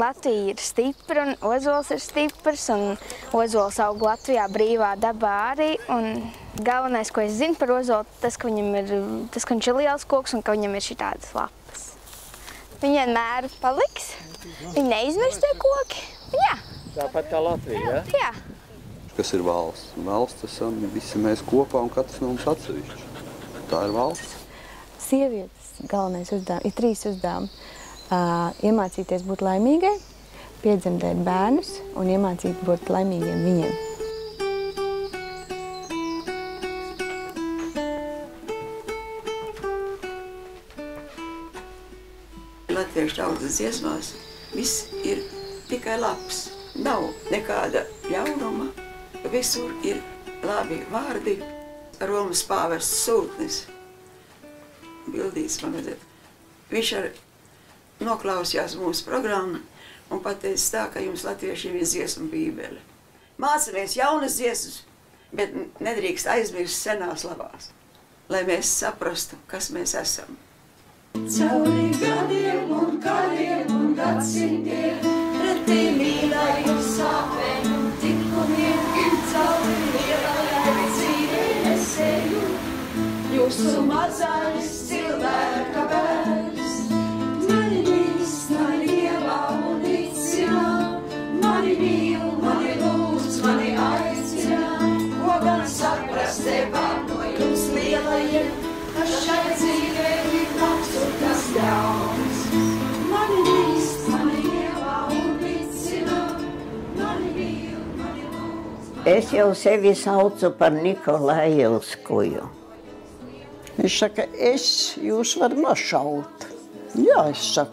Latvija ir stipra un Ozols ir stiprs, un Ozols aug Latvijā brīvā dabā arī. Un galvenais, ko es zinu par Ozolu, tas, ka viņš ir liels koks un ka viņam ir šitādas lapas. Viņi vienmēr paliks, viņi neizmirs tie koki. Jā. Tāpat kā Latvija, ja? Jā. Kas ir valsts? Valsts esam visi mēs kopā un katrs no mums atsevišķi. Tā ir valsts. Sievietes galvenais uzdevums ir 3 uzdevumi. Iemācīties būt laimīgai, piedzemdēt bērnus un iemācīt būt laimīgiem viņiem. Latviešu tautas dziesmās viss ir tikai labs. Nav nekāda ļaunuma. Visur ir labi vārdi. Romas pāvests Sūtnis. Bildīts man redzēt. Viņš arī noklausījās mūsu programmu un pateica tā, ka jums latviešiem ir dziesmu bībele. Mācamies jaunas dziesmas, bet nedrīkst aizmirst senās labās, lai mēs saprastu, kas mēs esam. Cauri gadiem un gadsimtiem, pretī mīlējiem sāpēm un tikumiem, cauri lielajai dzīvei es eju, jūsu mazais cilvēka bērns. Mani mīst, mani ievā un icina, mani mīl, mani lūdz, mani aicina, ko gan saprast tevā no jums lielajiem, kas šai dzīvē ir labs un kas ļauns. Mani mīst, mani ievā un icina, mani mīl, mani lūdz. Es jau sevi saucu par Nikolajevskuju. Viņš saka, jūs var nošaut. Jā, es saku,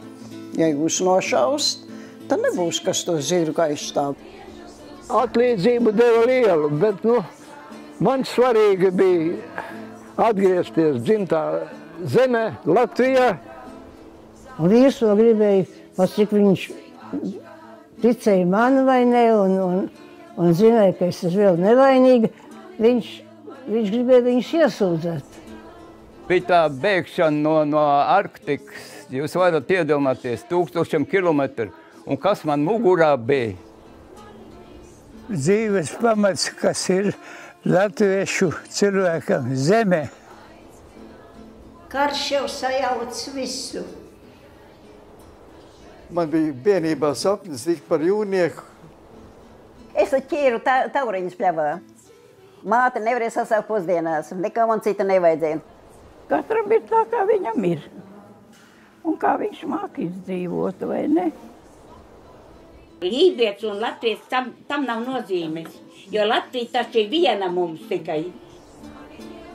ja jūs nošaust, tad nebūs, kas to zirgu aizstāv. Atlīdzību deva lielu, bet, man svarīgi bija atgriezties dzimtā zemē, Latvijā. Un vīrs to gribēja, cik viņš ticēja man vai ne, un zināja, ka es esmu vēl nevainīga, viņš gribēja viņus iesūdzēt. Bija tā bēgšana no Arktikas, jūs varat iedomāties, 1000 kilometru, un kas man mugurā bija? Dzīves pamats, kas ir latviešu cilvēkam zemē. Karš jau sajauc visu. Man bija bērnībā sapnis tikt par jūrnieku. Es ķīru tauriņus pļavā. Māte nevarēja sasaukt pusdienās, nekā man cita nevajadzēja. Katram ir tā, kā viņam ir. Un kā viņš māk izdzīvot, vai ne? Lībietis un Latvijas tam nav nozīmes, jo Latvija taču ir viena mums tikai.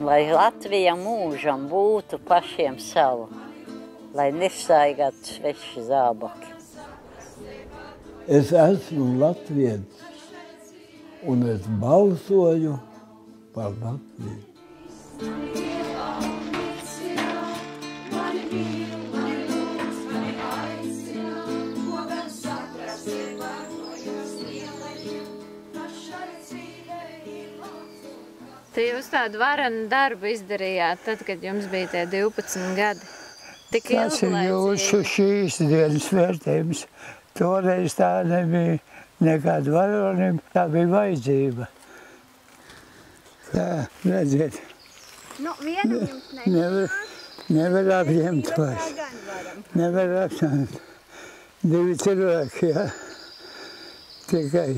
Lai Latvija mūžam būtu pašiem savu, lai nestaigātu sveši zābaki. Es esmu latvietis, un es balsoju par Latviju. Te jūs tādu varenu darbu izdarījāt, tad, kad jums bija tie 12 gadi. Tik tas ir jūsu šīs dienas vērtējums. Toreiz tā nebija nekāda varonība, tā bija vajadzība. Tā, redziet. Vienam jums neņemās? Nevar apņemt vairs. Nevar apņemt. 2 cilvēki, jā. Tikai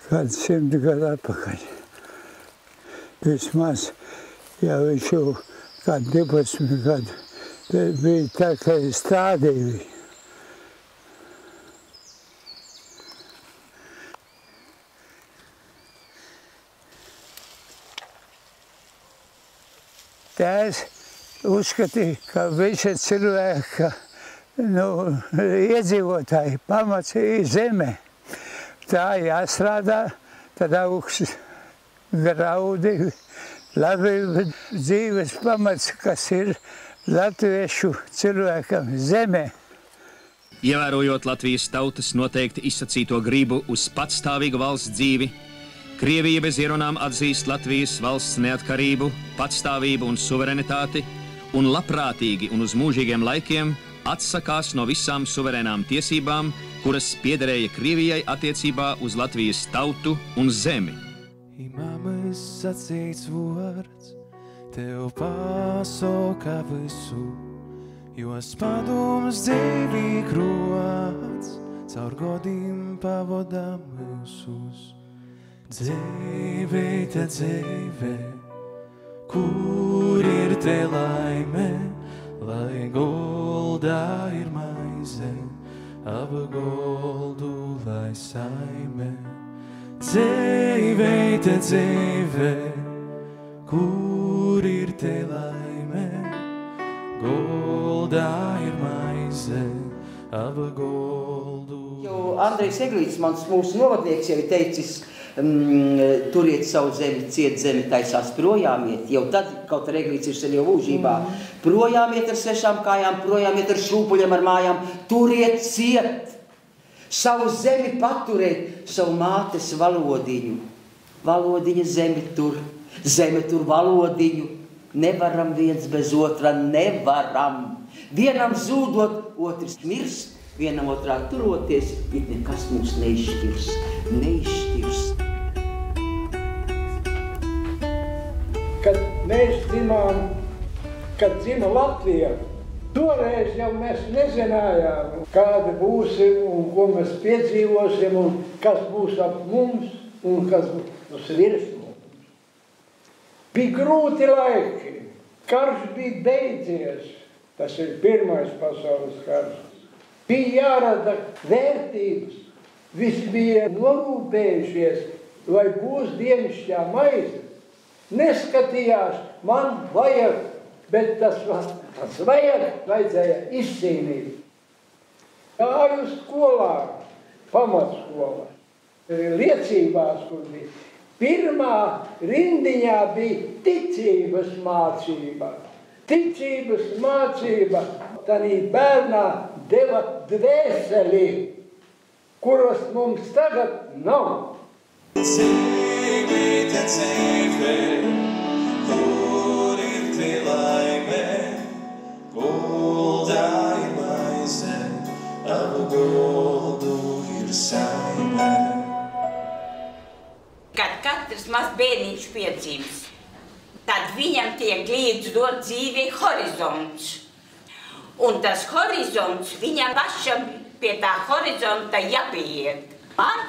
kādu 100 gadu atpakaļ. Vismaz, ja viņš jau kādu 12 gadu, tad bija tā, ka es stādīju viņu. Tēvs uzskatīja, ka visi cilvēka iedzīvotāji pamats ir zemē. Tā jāstrādā, tad augs graudi, labi dzīves pamats, kas ir latviešu cilvēkam zemē. Ievērojot Latvijas tautas noteikti izsacīto gribu uz patstāvīgu valsts dzīvi, Krievija bez ierunām atzīst Latvijas valsts neatkarību, patstāvību un suverenitāti un labprātīgi un uz mūžīgiem laikiem atsakās no visām suverēnām tiesībām, kuras piederēja Krievijai attiecībā uz Latvijas tautu un zemi. Mammas sacīts vārds tev pasaka visu, jos padoms dzīvī krots, caur godiem pavodā mūsus. Dzīvē, te dzīvē, kur ir te laime, lai goldā ir maize, ap goldu lai saime. Dzīvē, te dzīvē, kur ir te laime, goldā ir maize, ap goldu. Jo Andrejs Eglītis, mūsu novadnieks, jau ir teicis, turiet savu zemi, ciet zemi, taisās projām iet. Jau tad, kaut ar Eglītis ir sen jau mūžībā, projām iet ar svešām kājām, projām iet ar šūpuļiem, ar mājām, turiet, ciet, savu zemi paturēt, savu mātes valodiņu. Valodiņa zemi tur valodiņu. Nevaram viens bez otra, nevaram. Vienam zūdot, otrs mirst, vienam otrā turoties, it nekas mūs neizšķirs. Kad mēs dzimām, kad dzima Latvija, toreiz jau mēs nezinājām, kāda būsim un ko mēs piedzīvosim un kas būs ap mums un kas būs virs mums. Bija grūti laiki, karš bija beidzies, tas ir Pirmais pasaules karš. Bija jārada vērtības, visi bija norūpējušies, vai būs dienasčā maize. Neskatījās, man vajag, bet tas vajadzēja izcīnīt. Gāju skolā, pamatskolā, liecībās, kur bija. Pirmā rindiņā bija ticības mācība. Ticības mācība tanī bērnā deva dvēseli, kuras mums tagad nav. Dzīvē, te dzīvē, kur ir te laime, goldā ir maize, ap goldu ir saime. Kad katrs maz bērniņš piedzimst, tad viņam tiek līdz dot dzīvē horizonts. Un tas horizonts, viņam pašam pie tā horizonta jāpieiet. Man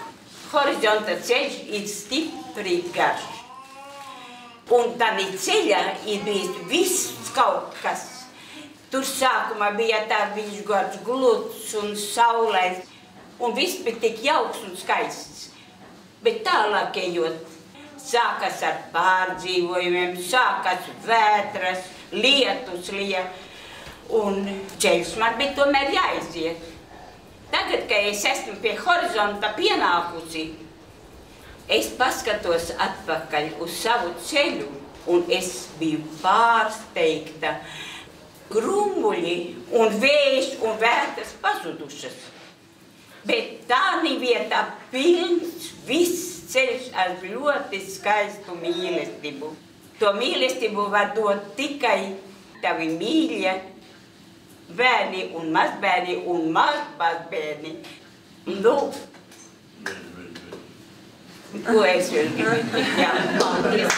horizonta ceļš ir stipri garš. Un tādā ceļā ir bijis viss kaut kas. Tur sākumā bija tā viņš garš gluds un saulēs. Un viss bija tik jauks un skaists. Bet tālāk ejot, sākas ar pārdzīvojumiem, sākas vētras, lietus lija. Un ceļš man bija tomēr jāiziet. Tagad, kad es esmu pie horizonta pienākusi, es paskatos atpakaļ uz savu ceļu, un es biju pārsteigta. Grumuļi un vējš un vētras pazudušas. Bet tādā vietā pilns viss ceļš ar ļoti skaistu mīlestību. To mīlestību var dot tikai tavi mīļie bērni un mazbērni un mazbērni. Nu, ko es vēl gribu teikt? Jā, paldies.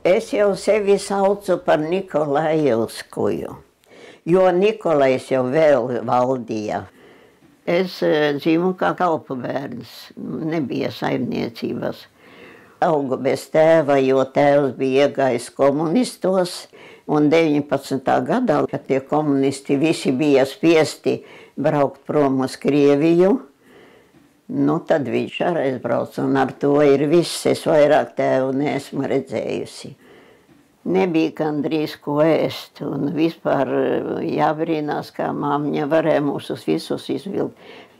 Es jau sevi saucu par Nikolajevskuju, jo Nikolajs jau vēl valdīja. Es dzīvoju kā kalpu bērns, nebija saimniecības. Augu bez tēva, jo tēvs bija iegājis komunistos, un 19. gadā, kad tie komunisti visi bija spiesti braukt prom uz Krieviju, nu tad viņš arī aizbrauca, un ar to ir viss, es vairāk tēvu neesmu redzējusi. Nebija gandrīz ko ēst, un vispār jābrīnās, kā māmiņa varēja mūsus visus izvilkt,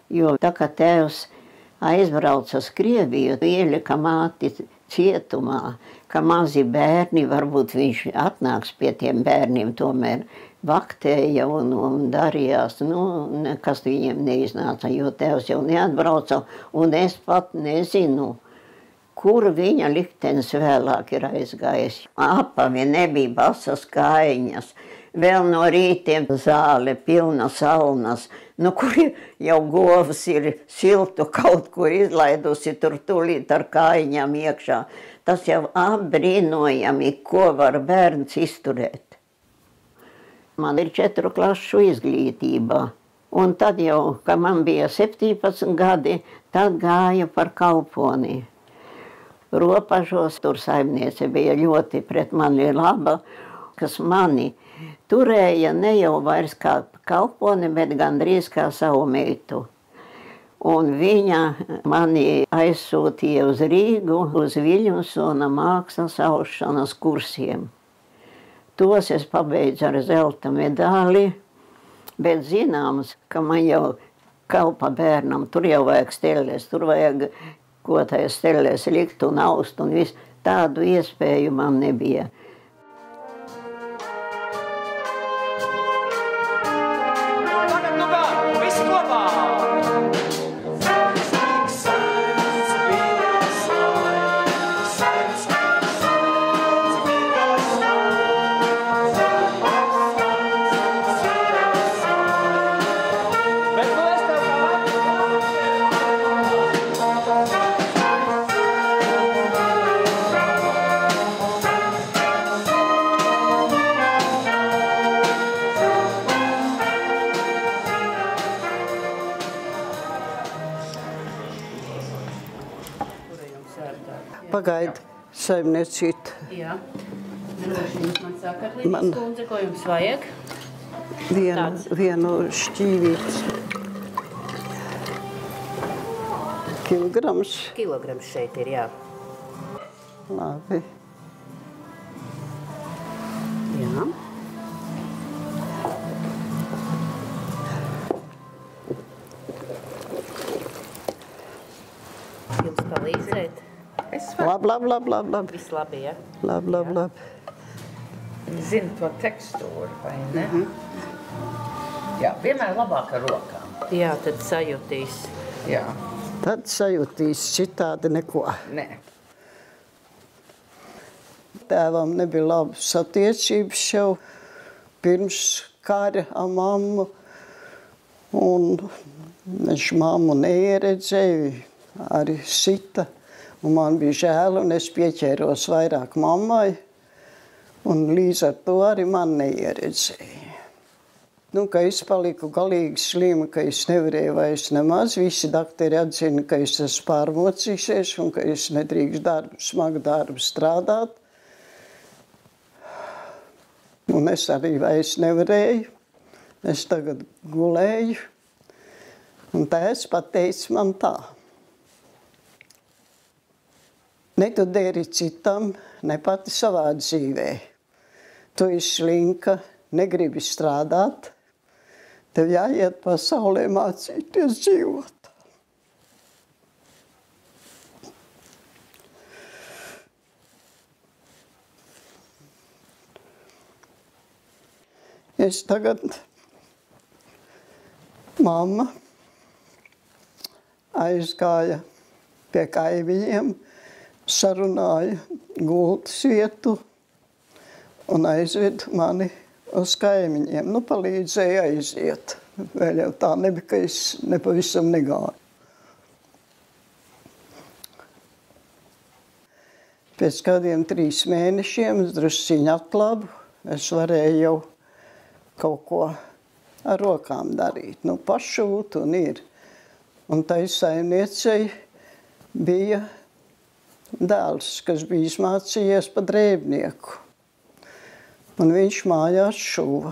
jo tā kā tēvs aizbrauca uz Krieviju, ielika māti cietumā, ka mazi bērni, varbūt viņš atnāks pie tiem bērniem, tomēr vaktēja un darījās, nu, nekas viņiem neiznāca, jo tēvs jau neatbrauca, un es pat nezinu, kur viņa liktenis vēlāk ir aizgājis. Apavi nebija basas kājiņas, vēl no rītiem zāle pilna salnas, nu kur jau govs ir siltu kaut kur izlaidusi tur tūlīt ar kājiņām iekšā. Tas jau apbrīnojami, ko var bērns izturēt. Man ir 4 klašu izglītība. Un tad jau, kad man bija 17 gadi, tad gāju par kalponi. Ropažos tur saimniece bija ļoti pret mani laba, kas mani turēja ne jau vairs kā kalponi, bet gandrīz kā savu meitu. Un viņa mani aizsūtīja uz Rīgu, uz Viļņusona mākslas aušanas kursiem. Tos es pabeidzu ar zelta medāli, bet zināms, ka man jau kalpa bērnam, tur jau vajag stelles, tur vajag ko tajā stelles likt un aust un viss. Tādu iespēju man nebija. Tagad nu kā, visi kopā! Pagaidi, saimniecīt. Jā. Jūs man sakat, Lidijas kundze, ko jums vajag? Vienu šķīvītes. Kilograms. Kilograms šeit ir, jā. Labi. Jā. Jums palīdzēt? Labi. Viss labi, ja? Labi. Zini to tekstūru, vai ne? Jā, vienmēr labāk ar rokām. Jā, tad sajūtīs. Jā. Tad sajūtīs, citādi neko. Nē. Tēvam nebija labas attiecības jau pirms kara ar mammu. Un viņš mammu neieredzēja, arī sita. Un man bija žēl, un es pieķēros vairāk mammai. Un līdz ar to arī man neieredzēja. Nu, ka es paliku galīgi slima, ka es nevarēju vairs nemaz. Visi doktori atzina, ka es esmu pārmocījusies un ka es nedrīkst smagu darbu strādāt. Un es arī vairs nevarēju. Es tagad gulēju. Un tēvs pateica man tā. Ne tu dēri citam, ne pati savā dzīvē. Tu esi slinka, negribi strādāt. Tev jāiet pasaulē mācīties dzīvot. Es tagad, mamma aizgāja pie kaimiņiem, sarunāja gultas vietu un aizved mani uz kaimiņiem. Nu, palīdzēja aiziet. Vēl jau tā nebija, ka es nepavisam negāju. Pēc kādiem 3 mēnešiem es drusciņu atlabu. Es varēju jau kaut ko ar rokām darīt. Nu, pašūt un ir. Un tai saimniecei bija dēls, kas bija izmācījies pa drēbnieku. Un viņš mājās šuva.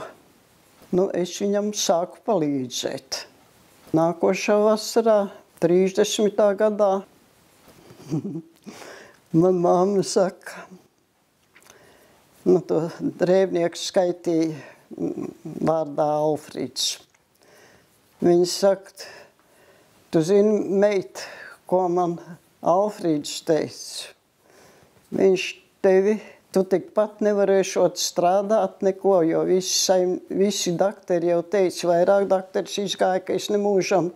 Nu, es viņam sāku palīdzēt. Nākošā vasarā, 30. gadā, man mamma saka, nu, to drēbnieku skaitīja vārdā Alfrīds. Viņa saka, tu zini, meit, ko man Alfrīds teica. Viņš tevi, tu tikpat nevarēšot strādāt neko, jo visi doktori jau teica, vairāk doktoris izgāja, ka es nemūžam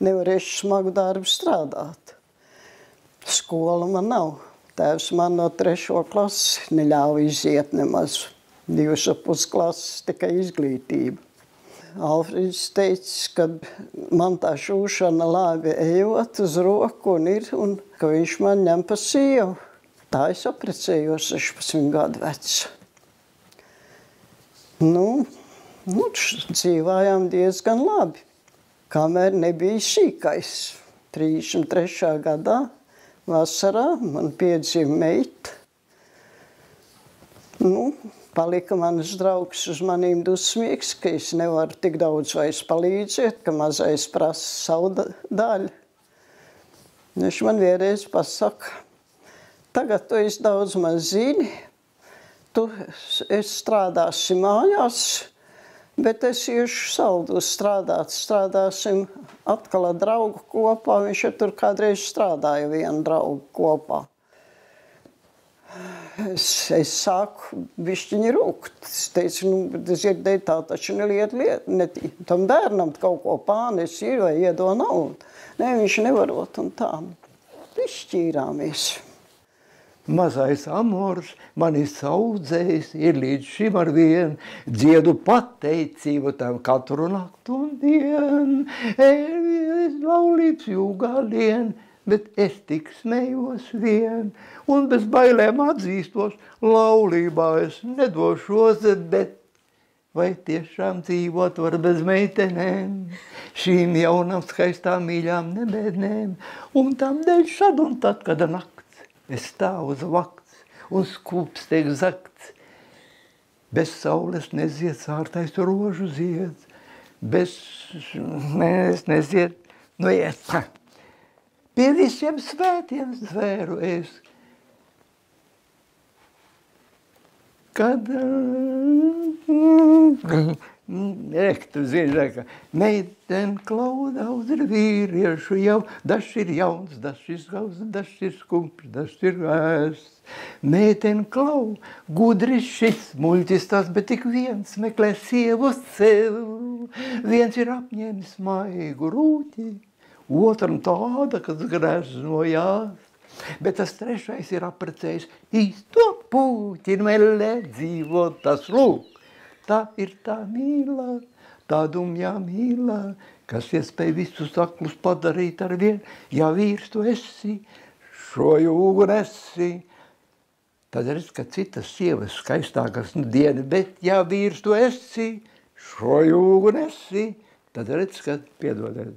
nevarēšu smagu darbu strādāt. Skola man nav. Tēvs man no 3. klases neļāva iziet nemaz. 2,5 klases tikai izglītība. Alfrīds teica, ka man tā šūšana labi ejot uz roku un ka viņš man ņem pa sievu. Tā es aprecējos 16 gadu vecu. Dzīvājām diezgan labi, kamēr nebija sīkais. 33. gadā vasarā man piedzima meita. Palika manas draugs uz manīm dusmīgs, ka es nevaru tik daudz vairs palīdzēt, ka mazais prasa savu daļu. Viņš man vienreiz pasaka, tagad tu esi daudz maz zini, tu strādāsi mājās, bet es iešu saldu strādāt. Strādāsim atkal ar draugu kopā, viņš tur kādreiz strādāja vienu draugu kopā. Es sāku bišķiņi rūkt. Es teicu, dzirdēju, tā taču tam bērnam kaut ko pānes ir vai iedo naudu. Nē, viņš nevarot un tā. Izšķīrāmies. Mazais amors mani saudzējis ir līdz šim ar vien. Dziedu pateicību tam katru naktu un dienu. Es laulības jūgā lien. Bet es tik smējos vien, un bez bailēm atzīstos, laulībā es nedošos, bet vai tiešām dzīvot var bez meitenēm, šīm jaunām skaistām mīļām nebēdnēm, un tam dēļ šad un tad, kad nakts, es stāvu uz vakts, un skūps tiek zakts. Bez saules nezied sārtais rožu zieds, bez nezied, Pie visiem svētiem zvēru es, kad tu zini, ka meiten klaudauz ir vīriešu jau, dažs ir jauns, dažs ir gauds, dažs ir skumps, dažs ir vēsts. Meiten klau, gudris šis muļķis tas, bet tik viens meklē sievu sev, viens ir apņēmis maigu rūķi, otram tāda, kas greznojās, bet tas trešais ir aprecējis īsto puķi, melē dzīvo tas lūk. Tā ir tā mīlā, tā dumjā mīlā, kas iespēj visus aklus padarīt ar vien. Ja vīrs tu esi, šo jūgu nesi, tad redz, ka citas sievas skaistākas diena, bet ja vīrs tu esi, šo jūgu nesi, tad redz, ka, piedodiet,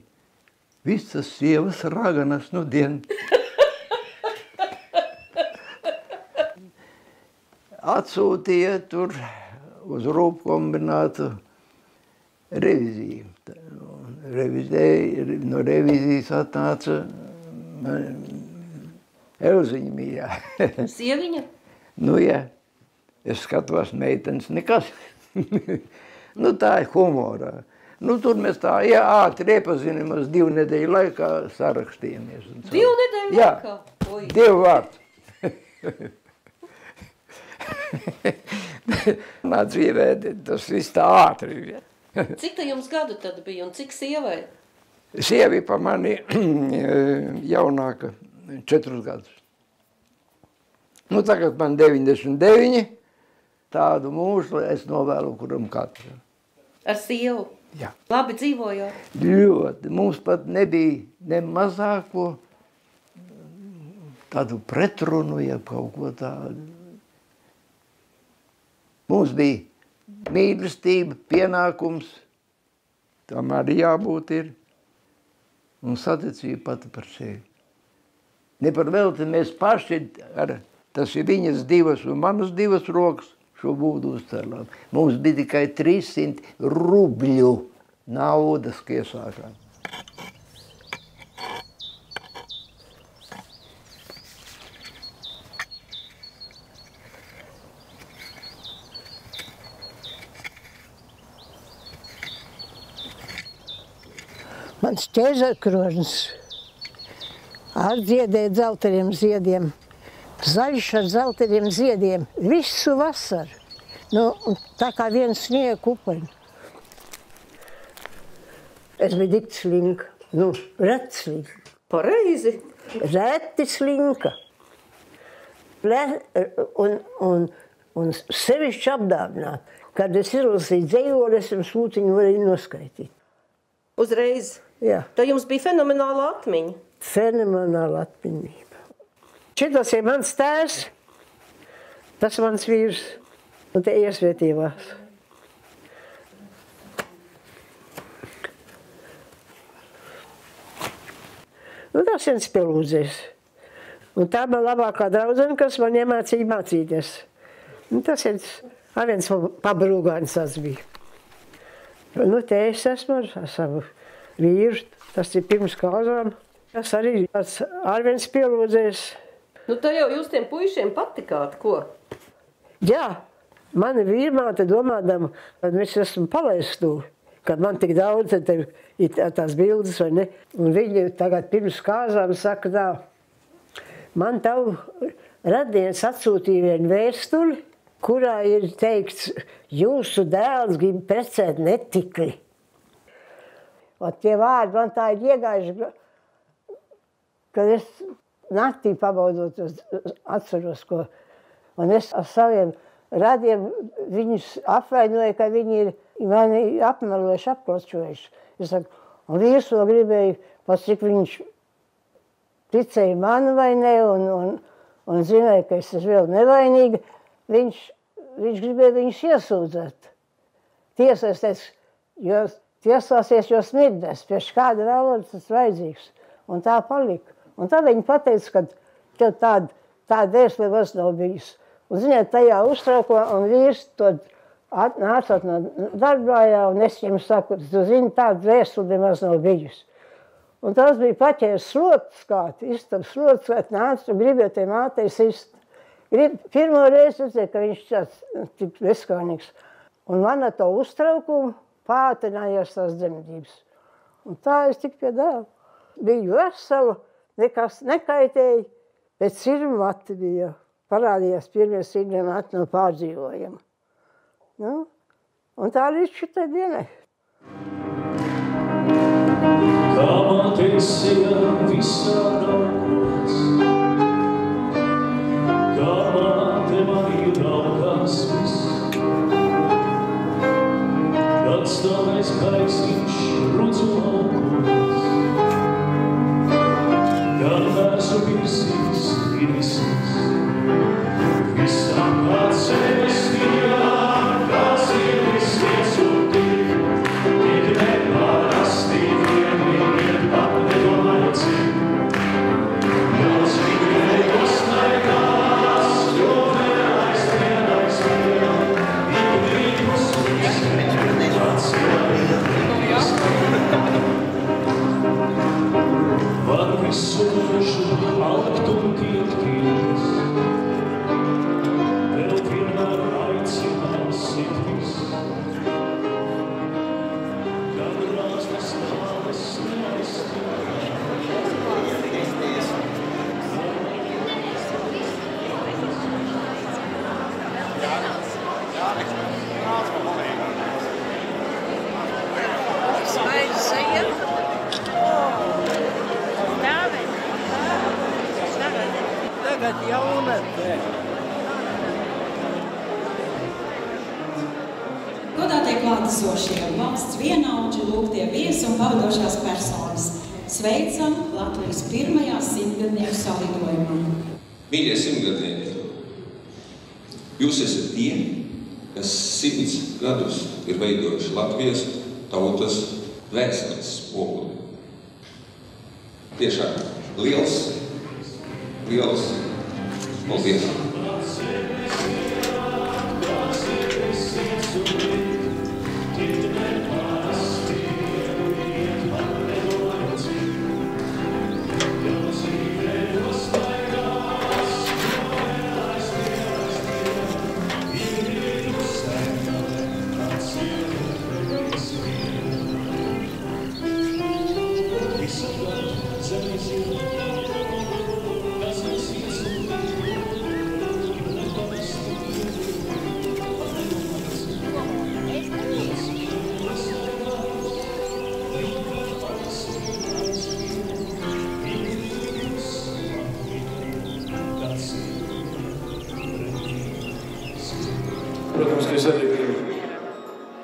visas sievas raganas dien. Atsūtīja tur uz rūpkombinātu reviziju. No revizijas atnāca Elziņa mīļā. Sieviņa? Jā. Es skatos meitenes nekas. Tā ir humorā. Tur mēs tā ātri iepazinamies 2 nedēļu laikā sarakstījāmies. 2 nedēļu laikā? Jā, 2 vārdi. Manā dzīvē tas viss tā ātri. Cik tā jums gadu tad bija un cik sievai? Sievi pa mani jaunāka 4 gadus. Tagad man 99, tādu mūžu es novēlu kuram katru. Ar sievu? Jā. Labi dzīvojot? Ļoti. Mums pat nebija ne mazāko tādu pretrunu, ja kaut ko tādu. Mums bija mīlestība, pienākums, tam arī jābūt ir, un saticība pati par sevi. Ne par velti mēs paši, tas ir viņas 2 un manas 2 rokas, šo būdu uzcēlām. Mums bija tikai 300 rubļu naudas, ka iesākām. Mans ķēzerkrožnis ar dziedēja dzelteniem ziediem. Zaļš ar zelteniem ziediem visu vasaru. Tā kā viens sniega kupeņi. Es biju tik slinka, rēt slinka. Pareizi. Reti slinka. Un sevišķi apdāvināt. Kad es izlasīju dzejoli, es jums sūtiņu varēju noskaitīt. Uzreiz? Jā. Tā jums bija fenomenāla atmiņa? Fenomenāla atmiņība. Šitas ir mans tēvs, tas mans vīrs, un te iesvietījās. Nu, tas viens pielūdzies. Un tā man labākā draudzene, kas man iemācīja mācīties. Nu, tas viens pabrūgānis tas bija. Nu, te es esmu ar savu vīru, tas ir pirms kāzām. Tas arī tāds viens pielūdzies. Nu, tā jau jūs tiem puišiem patikāt, ko? Jā, mani vīrmāte domādama, kad es esmu palaistu. Kad man tik daudz te ir tās bildes, vai ne? Un viņi tagad pirms kāzām saka tā, man tavu radienis atsūtīja vienu vēstuli, kurā ir teikts, jūsu dēls grib precēt netikli. Un tie vārdi man tā ir iegājuši, kad es naktī pabaudot, atceros, ko. Un es ar saviem radiem viņus apvainoju, ka viņi ir mani apmelojuši, apkločojuši. Es saku, un vīrs vēl gribēja, pats cik viņš ticēja mani vai ne, un zināja, ka es esmu vēl nevainīga, viņš gribēja viņus iesūdzēt. Tiesā es teicu, jo tiesāsies, jo smirdēs, pie kāda vēlodas tas vajadzīgs. Un tā palika. Un tad viņi pateica, ka tāda vēstule vairs nav bijis. Un ziniet, tajā uztraukumā, un vīrs to nācot no darbājā, un es viņam saku, tu zini, tāda vēstule nemaz nav bijusi. Un tas bija paķērs slots kāds, istabs slots, kad nāca, un gribēja tie mātei sist. Pirmo reizi redzēju, ka viņš tāds tik bezskaunīgs. Un man ar to uztraukumu pātrinājās tās dzemdības. Un tā es tik pie dēla. Biju vesela, nekas nekaitēja, bet sirmu mati bija. Parādījās pirmie sirmie mati no pārdzīvojuma. Nu, un tā līdz šitai dienai. Kā māteisija visā raukos, kā māte mani raukās viss, kad stāvēs kaisiņš rudzu laukos, kad bērsu virsīs ir visas, visam kā sevis mīlā. Godātie klātesošie, valsts vienaudži, lūgtie viesi un pavadošās personas. Sveicam Latvijas pirmajā simtgadnieku salidojumā. Mīļie simtgadnieki, jūs esat tie, kas 100 gadus ir veidojuši Latvijas tautas vēstures spoguli. Tiešām liels paldies!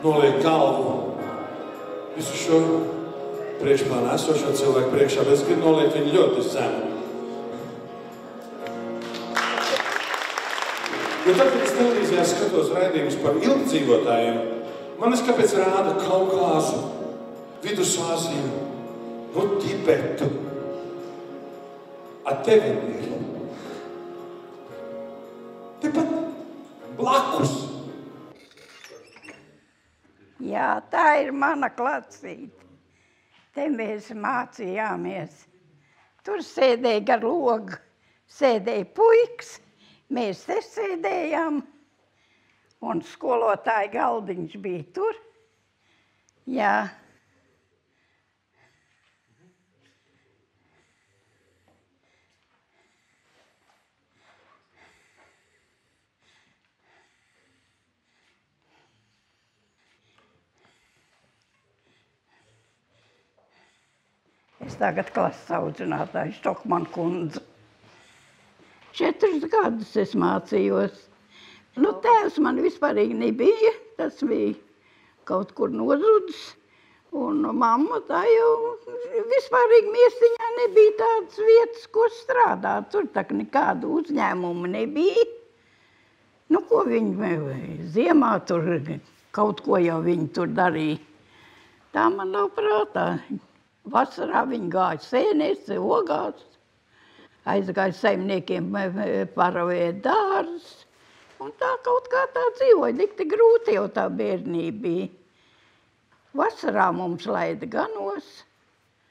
noliek galvu visu šo priekšplānā esošo cilvēku priekšā, bet es gribu noliekt viņu ļoti zemu. Jo tad, kad es televīzijā skatos raidījumus par ilgdzīvotājiem, man es kāpēc rāda Kaukāzu, Vidusāziju, Tibetu. A tevi ir. Tepat blakus. Jā, tā ir mana klacīte. Te mēs mācījāmies. Tur sēdēja gar logu, sēdēja puikas, mēs te sēdējām, un skolotāja galdiņš bija tur. Jā. Es tagad klases audzinātāju Štokmanu kundze. 4 gadus es mācījos. Tēvs man vispārīgi nebija, tas bija kaut kur nozudis. Un mamma tā jau vispārīgi miestiņā nebija tādas vietas, ko strādāt. Tur tā nekādu uzņēmumu nebija. Ko viņi ziemā tur kaut ko jau viņi tur darīja. Tā man nav prātā. Vasarā viņi gāja sēnēs, ogās, aizgāja saimniekiem paravēt dārzus, un tā kaut kā tā dzīvoja, tik grūti jau tā bērnība bija. Vasarā mums laida ganos,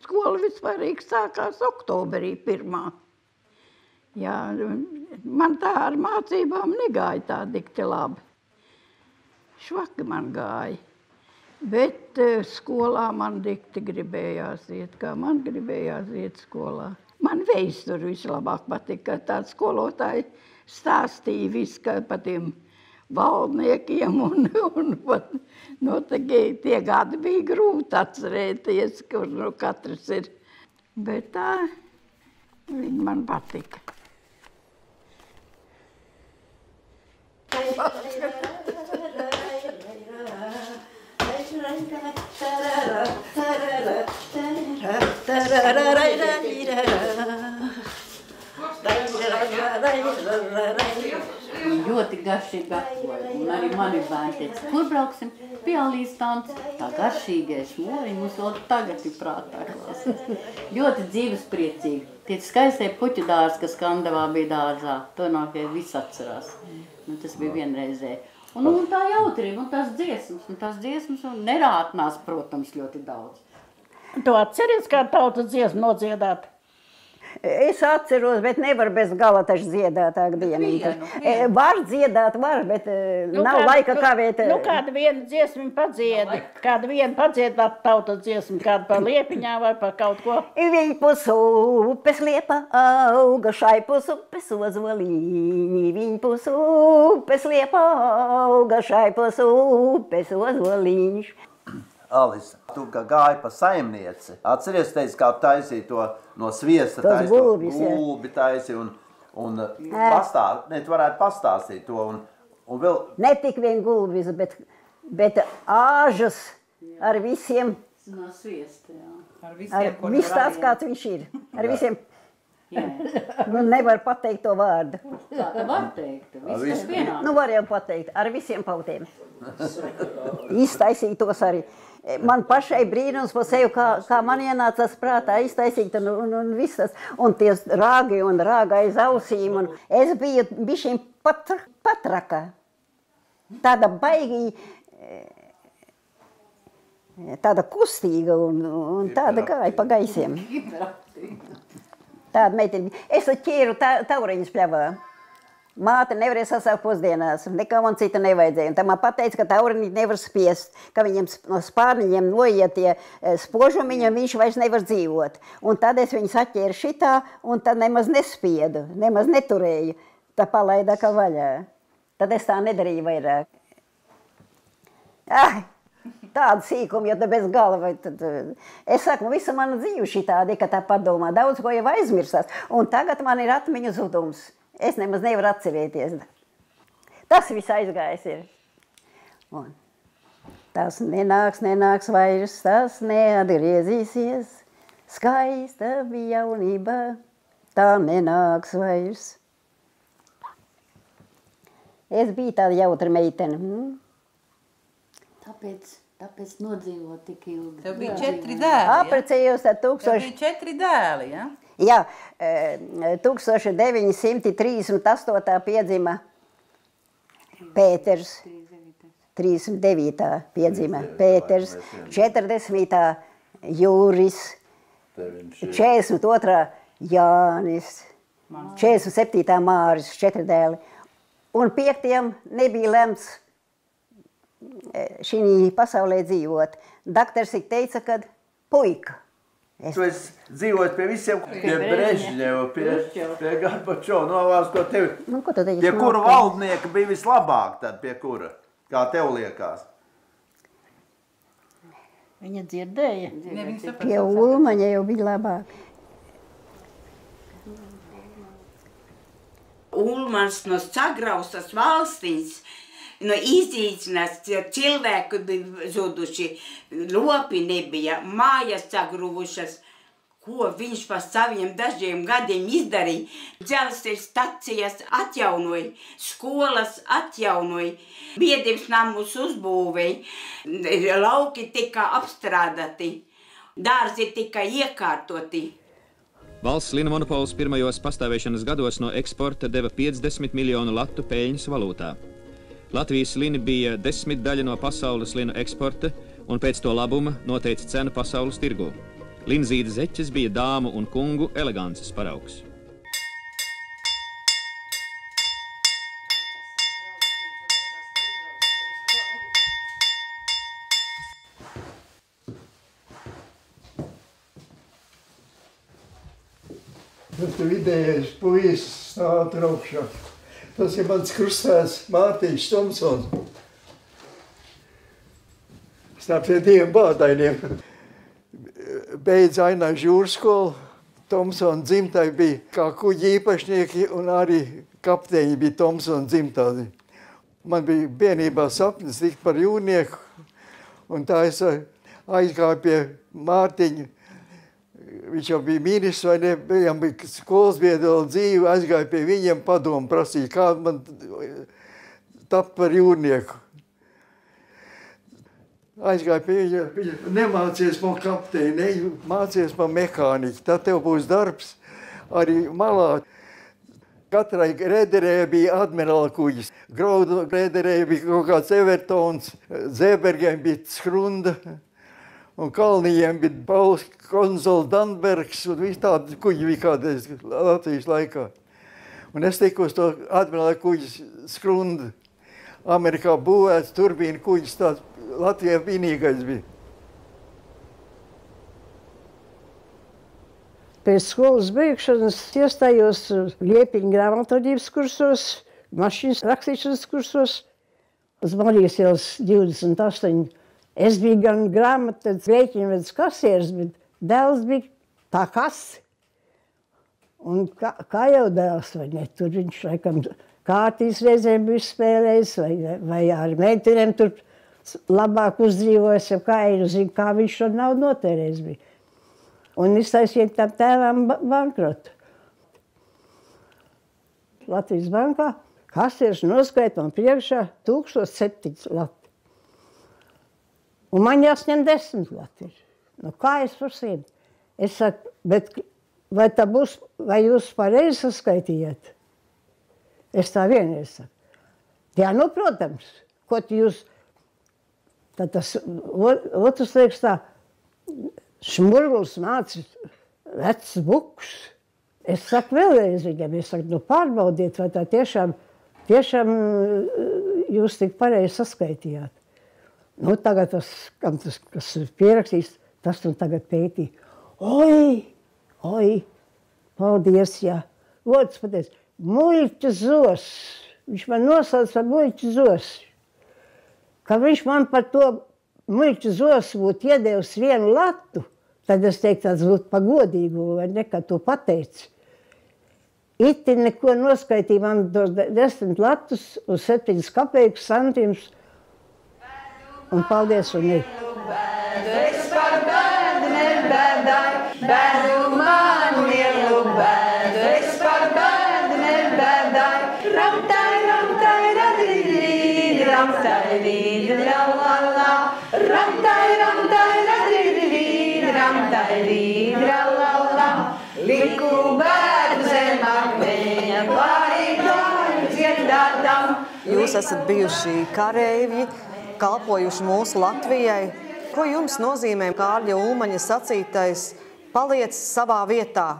skola vispārīgi sākās oktobrī 1. Jā, man tā ar mācībām negāja tā dikti labi. Švaki man gāja. Bet skolā man dikti gribējās iet, kā man gribējās iet skolā. Man vēsture vislabāk patika, ka tādi skolotāji stāstīja visu par tiem valdniekiem, un tie gadi bija grūti atcerēties, kur katrs ir. Bet tā, viņi man patika. Ļoti garšīgi gatavoja, un arī mani bērni teica, kur brauksim? Pie Alīstāns, tā garšīgais mūriņi mums vēl tagad ir prātā klasās. Ļoti dzīvespriecīgi. Tie skaistie puķu dārzi, kas Kandavā bija dārzā, to notiek viss atcerās. Tas bija vienreizēji. Un tā jautrība, un tās dziesmas, un nerātnās, protams, ļoti daudz. Tu atceries, kā tautas dziesmu nodziedāt? Es atceros, bet nevar bez gala taču dziedāt dienīgi. Var dziedāt, bet nav laika kavēt. Kādu vienu dziesmu padziedi, kādu vienu padziedāt tautas dziesmu, kādu par liepiņā vai par kaut ko. Viņpus upes liepa auga, šaipus upes ozoliņi. Viņpus upes liepa auga, šaipus upes ozoliņš. Alisa, tu gāji pa saimnieci. Atceries, teici, kā taisīja to no sviesta, gulbi taisīja un tu varētu pastāstīt to un vēl... Ne tik vien gulbis, bet āžas ar visiem... No sviesta, jā. Ar viss tāds, kāds viņš ir. Ar visiem... Nevar pateikt to vārdu. Tā var teikt, viss tas vienā. Var jau pateikt, ar visiem pautiem. Iztaisītos arī. Man pašai brīnums par sevi, kā man ienācās prātā iztaisīt un viss tas. Un tie rāgi un rāga aiz ausīm. Un es biju bišķiņ patraka. Tāda baigi, tāda kustīga un tāda gāja pa gaisiem. Tāda meitene. Es ķēru tauriņus pļavā. Māte nevarēja sasaukt pusdienās, nekā man cita nevajadzēja. Un tā man pateica, ka tauriņi nevar spiest, ka viņiem no spārniņiem noiet tie spožumiņi, un viņš vairs nevar dzīvot. Un tad es viņu saķēru šitā, un tad nemaz nespiedu, nemaz neturēju. Tā palaida kā vaļā. Tad es tā nedarīju vairāk. Tāda sīkuma, jo te bez galva. Es saku, visa mana dzīve šitādi, ka tā padomā. Daudz ko jau aizmirsās. Un tagad man ir atmiņu zudums. Es nemaz nevaru atcerēties. Tas viss aizgājis ir. Un Tas nenāks vairs, tas neatgriezīsies. Skaista bija jaunība, tā nenāks vairs. Es biju tāda jautra meitene. Tāpēc nodzīvot tik ilgi. Tev bija 4 dēli, Apprecējos ar 1000. Tev bija 4 dēli, ja? Jā, 1938. piedzima Pēters. 39. piedzima Pēters. 40. Jūris. 42. Jānis. 47. Māris, 4 dēli. Un 5. nebija lemts šī pasaulē dzīvot. Daktars ik teica, kad puika. Tu esi dzīvojis pie visiem, pie Brežņeva, pie Gorbačova, novās, ko tevi, pie kura valdnieka bija vislabāk tad, pie kura, kā tev liekas? Viņa dzirdēja. Pie Ulmaņa jau bija labāk. Ulmans no sagraustas valstīs, no izīcinās cilvēku bija zuduši, lopi nebija, mājas sagruvušas. Ko viņš pa saviem dažiem gadiem izdarīja? Dzelzceļa stacijas atjaunoja, skolas atjaunoja, biedrības namus uzbūvēja, lauki tika apstrādāti, dārzi tika iekārtoti. Valsts linu monopols pirmajos pastāvēšanas gados no eksporta deva 50 miljonu latu peļņas valūtā. Latvijas lini bija 10 daļa no pasaules linu eksporta un pēc to labuma noteica cenu pasaules tirgū. Linzīda zeķes bija dāmu un kungu elegances paraugs. Tas ir vidējais puisis stāv tur augšā. Tas ir mans krustēns Mārtiņš Tomsons. Starp tiem 2 bādainiem. Beidz Ainā žūrskolu. Tomsona dzimtai bija kā kuģi īpašnieki un arī kapteiņi bija Tomsona dzimtādi. Man bija bērnībā sapnis tikt par jūrnieku. Un tā es aizgāju pie Mārtiņa. Viņš jau bija ministrs vai ne, viņam bija skolas biedri vēl dzīvi, aizgāju pie viņiem padomu, prasīja, kā man tapt par jūrnieku. Aizgāju pie viņa, nemācies man kapteini, mācies man mehāniķi, tad tev būs darbs arī malā. Katrai rederē bija admirāla kuģis, Graudu rederē bija kaut kāds Evertons, Zēbergiem bija Skrunda. Un Kalnījiem bija Pauls Konzols Danbergs, un viss tādi kuģi bija kādreiz Latvijas laikā. Un es tikos to admirāla kuģis Skrunda. Amerikā būvēts turbīna kuģis, tāds Latvijā vienīgais bija. Pēc skolas beigšanas iestājos Liepiņa grāmatvedības kursos, mašīnas rakstīšanas kursos. Uz Marijas ielas 28. Es biju gan grāmatvedis, rēķinvedis kasieris, bet dēls bija tā kase. Un kā jau dēls, vai ne? Tur viņš laikam kārtīs reizēm bija spēlējis, vai ar meitenēm tur labāk uzdzīvojas, ja kā ir, zinu, kā viņš to naudu notērējis bija. Un iztaisīja tam tēvam bankrotu. Latvijas bankā kasieris noskaita man priekšā 1007 lati. Un man jāsņem 10 lati. Nu, kā es par 100? Es saku, bet vai tā būs, vai jūs pareizi saskaitījāt? Es tā vienreiz saku. Jā, nu, protams, ko jūs, tad tas otrs liekas tā, šmurguls mācis vecs buks. Es saku vēlreiz viņam, es saku, nu, pārbaudiet, vai tā tiešām jūs tik pareizi saskaitījāt. Nu, tagad kas ir pierakstījis, tas un tagad pētīja. Oi, paldies, jā. Otrs pateica, muļķa zos. Viņš man nosauc par muļķa zos. Ka viņš man par to muļķa zos būtu iedevis 1 latu, tad es teiktu, tāds būtu pagodīgu, vai ne, kā tu pateici. Iti neko noskaitīja man tos 10 latus uz 7 kapeikus santīmus. un paldies un Es par bēdu nebēdāju, bēdu man lielu bēdu. Es par bēdu nebēdāju, ramtai, ramtai, radīdīd, ramtai, dīd, ralala. Ramtai, ramtai, radīdīd, ramtai, dīd, ralala. Liku bēdu zem akmeņa, pārīdāju dziedātam. Jūs esat bijuši kareivji, kalpojuši mūsu Latvijai. Ko jums nozīmē Kārļa Ulmaņa sacītais paliec savā vietā?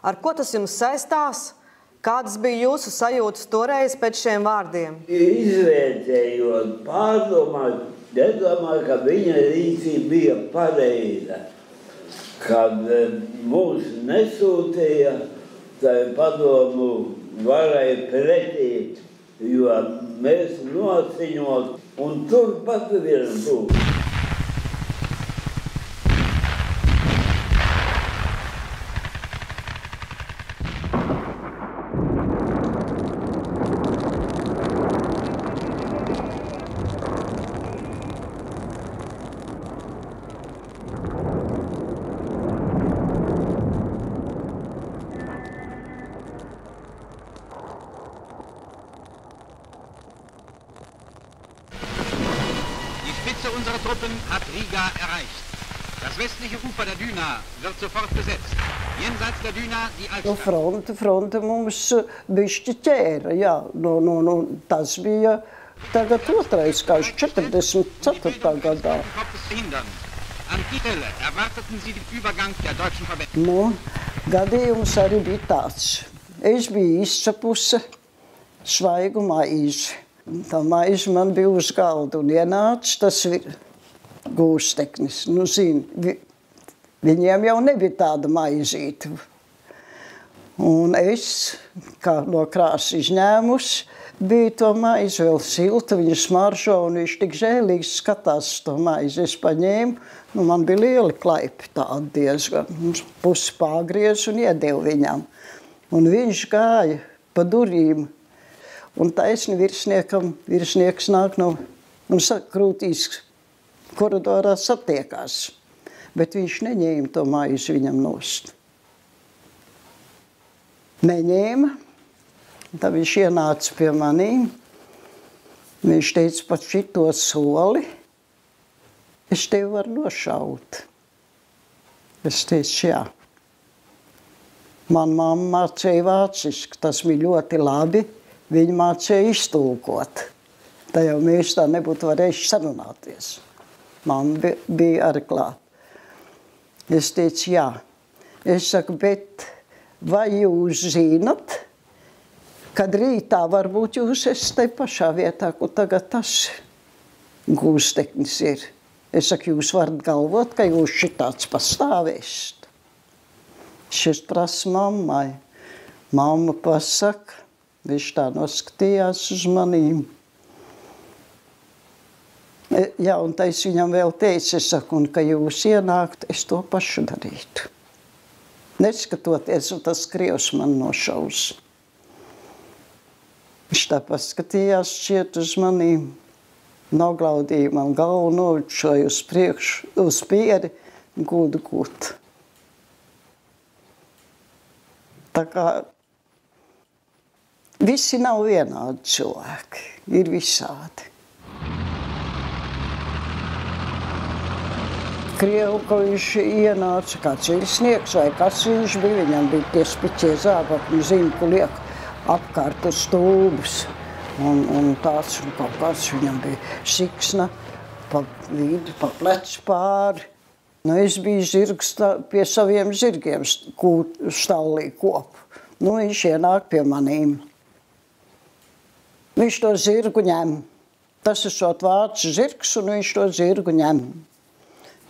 Ar ko tas jums saistās? Kādas bija jūsu sajūtas toreiz pēc šiem vārdiem? Izvērtējot, pārdomāt, nedomāju, ka viņa rīcība bija pareiza. Kad mūs nesūtīja, tai padomu varēja pretī, jo mēs nociņot un turpat vien būt. Unsere Truppen hat Riga erreicht. Das westliche Ufer der Düna wird sofort besetzt. Jenseits der Düna die Altstadt. Fronte mums bišķi ķēra, jā. Tas bija tagad otrais kāds 44. gadā. An die Stelle erwarteten sie den Übergang der deutschen Verbände. Gadījums arī bija tāds. Es biju izcepusi svaigu maizi. Tā maize man bija uz galda un ienāca tas gūsteknis. Viņiem jau nebija tāda maizīte. Un es, kā no krāsas izņēmusi, bija to maizi vēl silta, viņa smaržo un viņš tik žēlīgi skatās to maizi. Es paņēmu, man bija lieli klaipi tādi diezgan. Pusi pārgriez un iedevu viņam. Un viņš gāja pa durīm. Un taisni virsnieks nāk no un krūtīs koridorā satiekās. Bet viņš neņēma to maizi viņam nost. Neņēma. Tad viņš ienāca pie manīm. Viņš teica, pat šito soli es tevi varu nošaut. Es teicu, jā. Man mamma mācīja vāciski, tas bija ļoti labi. Viņa mācīja iztulkot. Tā jau mēs tā nebūtu varējuši sarunāties. Mamma bija arī klāt. Es teicu, jā. Es saku, bet vai jūs zinat, kad rītā varbūt jūs esat te pašā vietā, kur tagad tas gūsteknis ir? Es saku, jūs varat galvot, ka jūs šitāds pastāvēsiet. Šis prasa mammai. Mamma pasaka, viņš tā noskatījās uz manīm. Jā, un tā es viņam vēl teicu, es saku, un ka jūs ienākt, es to pašu darītu. Neskatoties, un tas krievs man nošaus. Viņš tā paskatījās šķiet uz manīm, noglaudīja man galvu, novičoja uz priekšu, uz pieri, gudu gut. Tā kā visi nav vienādi cilvēki, ir visādi. Krievu, ka viņš ienāca kā ceļsnieks vai kas viņš bija, viņam bija tie spiķie zābaki, un zina, ka liek apkārt uz stulbus. Un tāds, un kaut kāds viņam bija siksna pa vidu, pa plecu pāri. Es biju zirgs pie saviem zirgiem stallī kopu. Viņš ienāk pie manīm. Viņš to zirgu ņem. Tas esot vācu zirgs, un viņš to zirgu ņem.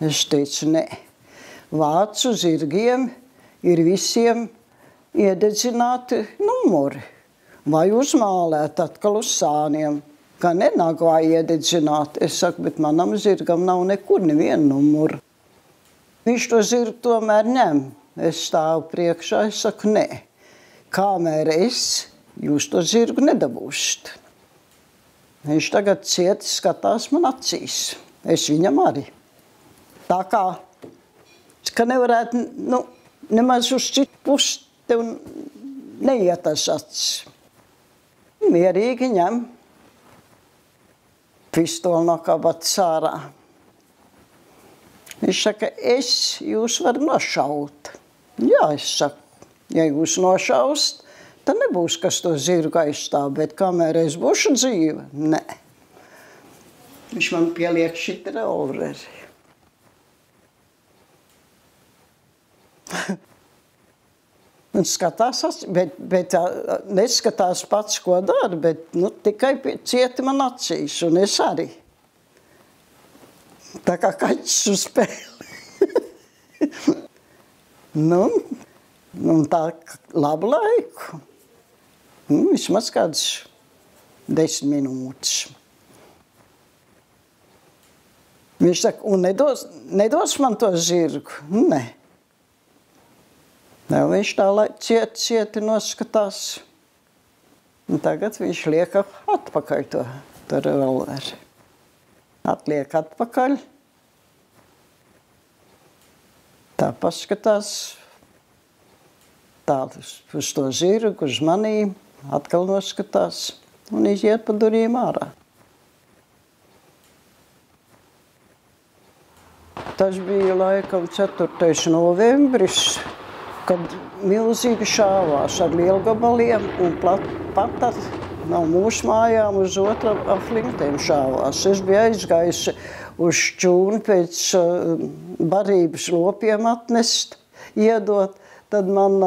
Es teicu, nē. Vācu zirgiem ir visiem iededzināti numuri. Vai uzmālēt atkal uz sāniem, kā nenagvā iededzināt. Es saku, bet manam zirgam nav nekur nevienu numuru. Viņš to zirgu tomēr ņem. Es stāvu priekšā, es saku, nē. Kamēr jūs to zirgu nedabūšat. Viņš tagad cieti skatās man acīs. Es viņam arī. Tā kā, ka nevarētu, nemaz uz citu pusi tev neiet tas acis. Mierīgi ņem pistoli no kabatas ārā. Viņš saka, jūs varu nošaut. Jā, es saku, ja jūs nošaust, tad nebūs, kas to zirgu aizstāv, bet kamēr es būšu dzīva, nē. Viņš man pieliek šit revolveri. Un skatās, bet neskatās pats, ko dara, bet tikai cieti man acīs, un es arī. Tā kā kaķis uz spēli. Tā labu laiku. Vismaz kāds 10 minūtes. Viņš saka, un nedos man to zirgu? Nē. Viņš tā cieti noskatās. Un tagad viņš liek atpakaļ to revolveri. Atliek atpakaļ. Tā paskatās tā uz to zirgu, uz manīm, atkal noskatās un iziet pa durvīm ārā. Tas bija laikam 4. novembris, kad milzīgi šāvās ar lielgabaliem un pat no mūsu mājām uz otru aflintēm šāvās. Es biju aizgājusi uz šķūni pēc barības lopiem atnest, iedot, tad man,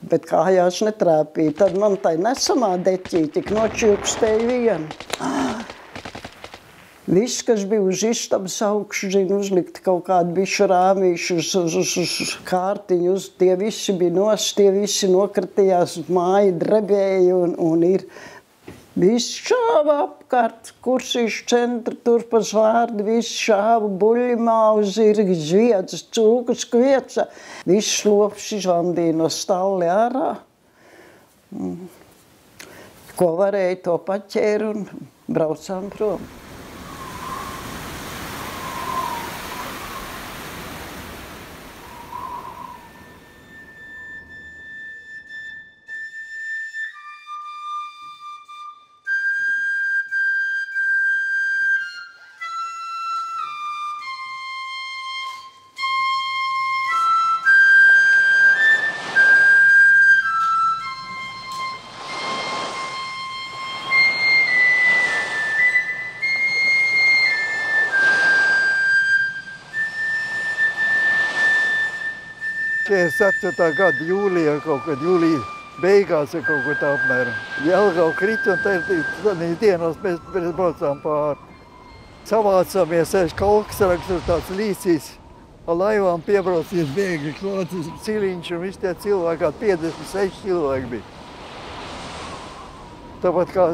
bet kājās netrāpīja, tad man tai nesamā deķī tik nočirkstēja vienu. Viss, kas bija uz istabas augšu, uzlikti kaut kādi bišu rāmīši uz kārtiņu, tie visi bija nost, tie visi nokratījās, māja drebēja un ir. Viss šāva apkārt, kursīšu centra, tur pa zvārdi, viss šāva, buļļi māvu, zirgi, zviedz, cūkas, kvieca. Viss lops izvandīja no stalli ārā. Ko varēja, to paķēra un braucām prom. Gada jūlijā, kaut kad jūlija beigās ir kaut ko tā apmēram. Jelgava krita un tādīs dienās mēs braucām pāri. Savācāmies, Kalksraks, tur tāds līcīs, ar laivām piebraucīs bēgļi, klāts ciliņš un visi tie cilvēki, kā 56 cilvēki bija. Tāpat kā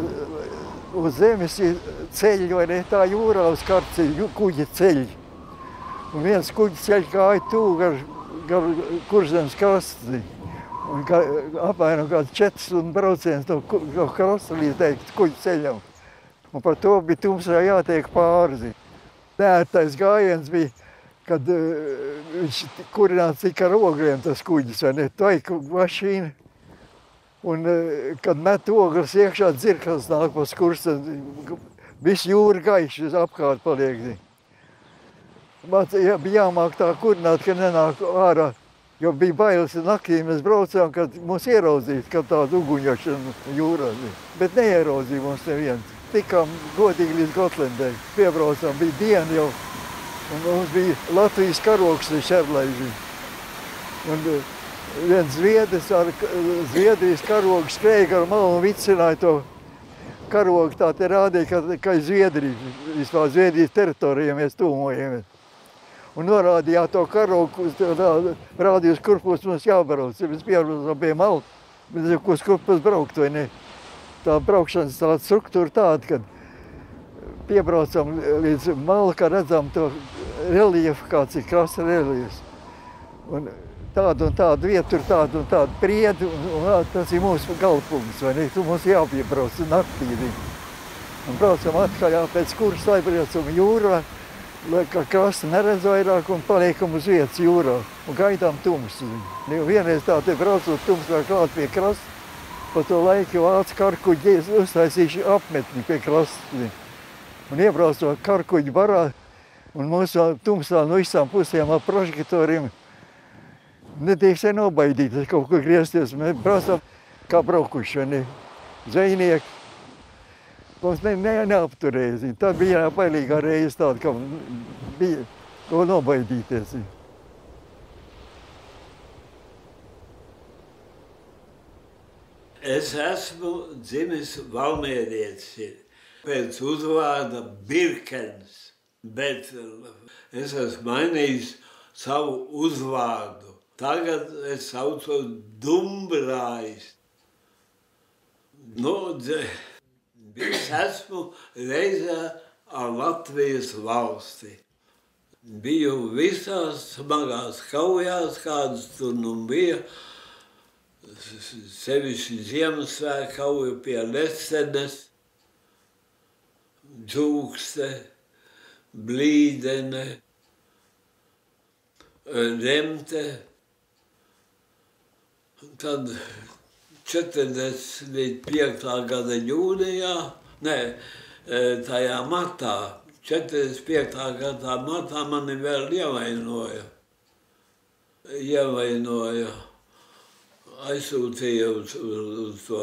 uz zemes ir ceļi, vai ne, tā jūrā uz karts ir kuģi ceļi. Un viens kuģi ceļ kāja tuvu gar Kurzemes krasti. Un apmēram kāds 4 stundu brauciens no krasta līdz kuģi ceļam. Un par to bija tumsā jātiek pāri. Neērtais gājiens bija, kad viņš kurināts tikai ar ogļiem tas kuģis, vai ne, taika mašīna. Un kad met ogles iekšā, dzirkals nāk pa skursta, viss jūra gaiši apkārt paliek. Bija jāmāk tā kurināt, ka nenāk ārā, jo bija bailes naktī. Mēs braucām, kad mūs ieraudzīt, kad tāda uguņošana jūrā. Bet neieraudzīja mums neviens. Tikām godīgi līdz Gotlendai. Piebraucām, bija diena jau, un mums bija Latvijas karogs šerlaiži. Un viens zviedris ar Zviedrijas karogu skrēja gar malu un vicināja to karogu. Tā te rādīja, ka Zviedrija, vispār Zviedrijas teritorijā mēs tūmojamies. Un norādījāt to karogu, rādījus, kurpus mums jābrauc. Mēs piebraucām pie malu, bet uz kurpus braukt vai ne. Tā braukšanas tāda struktūra tāda, kad piebraucam līdz malu, kā redzam to reliefu, kāds ir krasta reliefs. Un tādu vietu, tur tādu un tādu priedu, un tas ir mūsu galpunkts, vai ne? Tu mums jāpiebrauc naktī. Un braucam atkaļ pēc kuras, lai braucam jūrā, lai krasta neredz vairāk un paliekam uz vietas jūrā un gaidām tumsu. Vienreiz tā te braucot tumsā klāt pie krasta, pa to laiku vācu karkuģi uztaisījuši apmetni pie krasta. Un iebraucot karkuģi barā, un mūsu tumsā no visām pusēm ar prožektoriem netiek sen nobaidītas kaut kur griezties. Mēs braucam kā braukuši, vai ne? Zvejnieki. Mums neapturēja. Tā bija bailīgā reize tāda, ka bija ko nobaidīties. Es esmu dzimis valmierietis pēc uzvārda Birkens, bet es esmu mainījis savu uzvārdu. Tagad es saucu Dumbrājs. Es esmu reizē ar Latvijas valsti. Biju visās smagās kaujās, kādas tur nu bija. Sevišķi Ziemassvētku kauja pie Lesenes, Dzūkste, Blīdene, Remte. Tad 45. gada jūnijā, tajā martā, 45. gada martā mani vēl ievainoja. Aizsūtīja uz to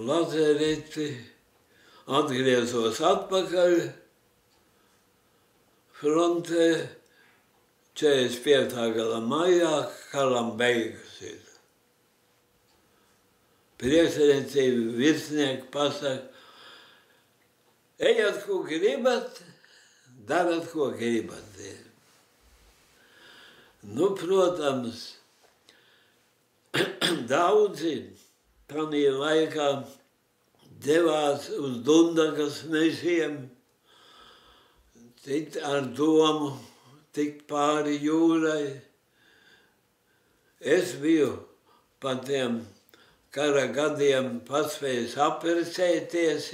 lazereti, atgriezos atpakaļ frontē, 45. gada maijā, karam beigas ir. Priekšniecība virsnieki pasaka, ejat, ko gribat, darat, ko gribat. Nu, protams, daudzi tanī laikā devās uz Dundagas mežiem, ar domu tikt pāri jūrai. Es biju pa tiem kara gadiem paspējis apprecēties,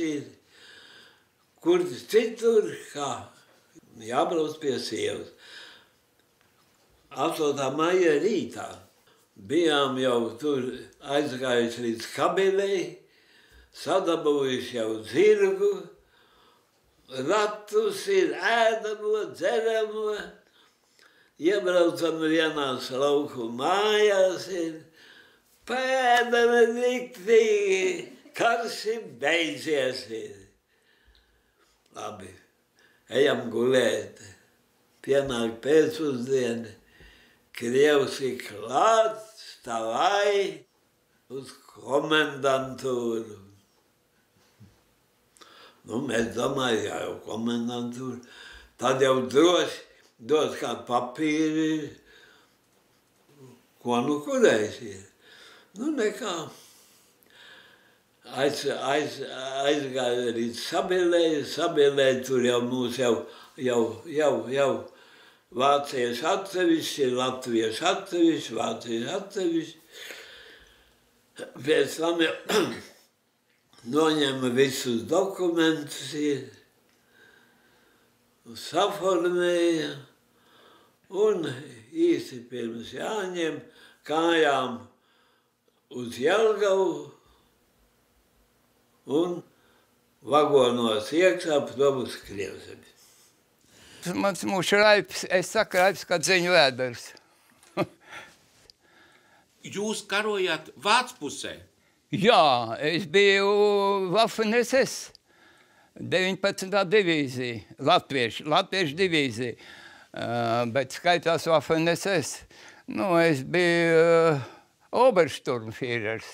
kur citur, kā jābrauc pie sievas. 8. maija rītā bijām jau tur aizgājuši līdz Kabelei, sadabūjuši jau zirgu, ratus ir ēdamo, dzeramo, iebraucam vienās lauku mājās, pēdami riktīgi, karš ir beidzies. Labi, ejam gulēt. Pienāk pēcpusdiena, krievs ir klāt, stāvai uz komendantūru. Nu, mēs domājam, jā, jau komendantūra. Tad jau droši dos kādu papīri, ko nu kurēs ir. Nu, nekā. Aizgāja līdz Sabelē, tur jau mūs jau vācieši atsevišķi, latvieši atsevišķi, vācieši atsevišķi. Pēc tam jau noņēma visus dokumentus, saformēja, un īsti pirms jāņem kājām uz Jelgavu un vagonos iekšā, protams, Krievzemi. Mans mūžs Raips, es saku Raips kā dzeņu vēders. Jūs karojāt Vācu pusē? Jā, es biju Waffen-SS, 19. divīzija, latviešu divīzija, bet skaitās Waffen-SS. Nu, es biju Obersturmführers.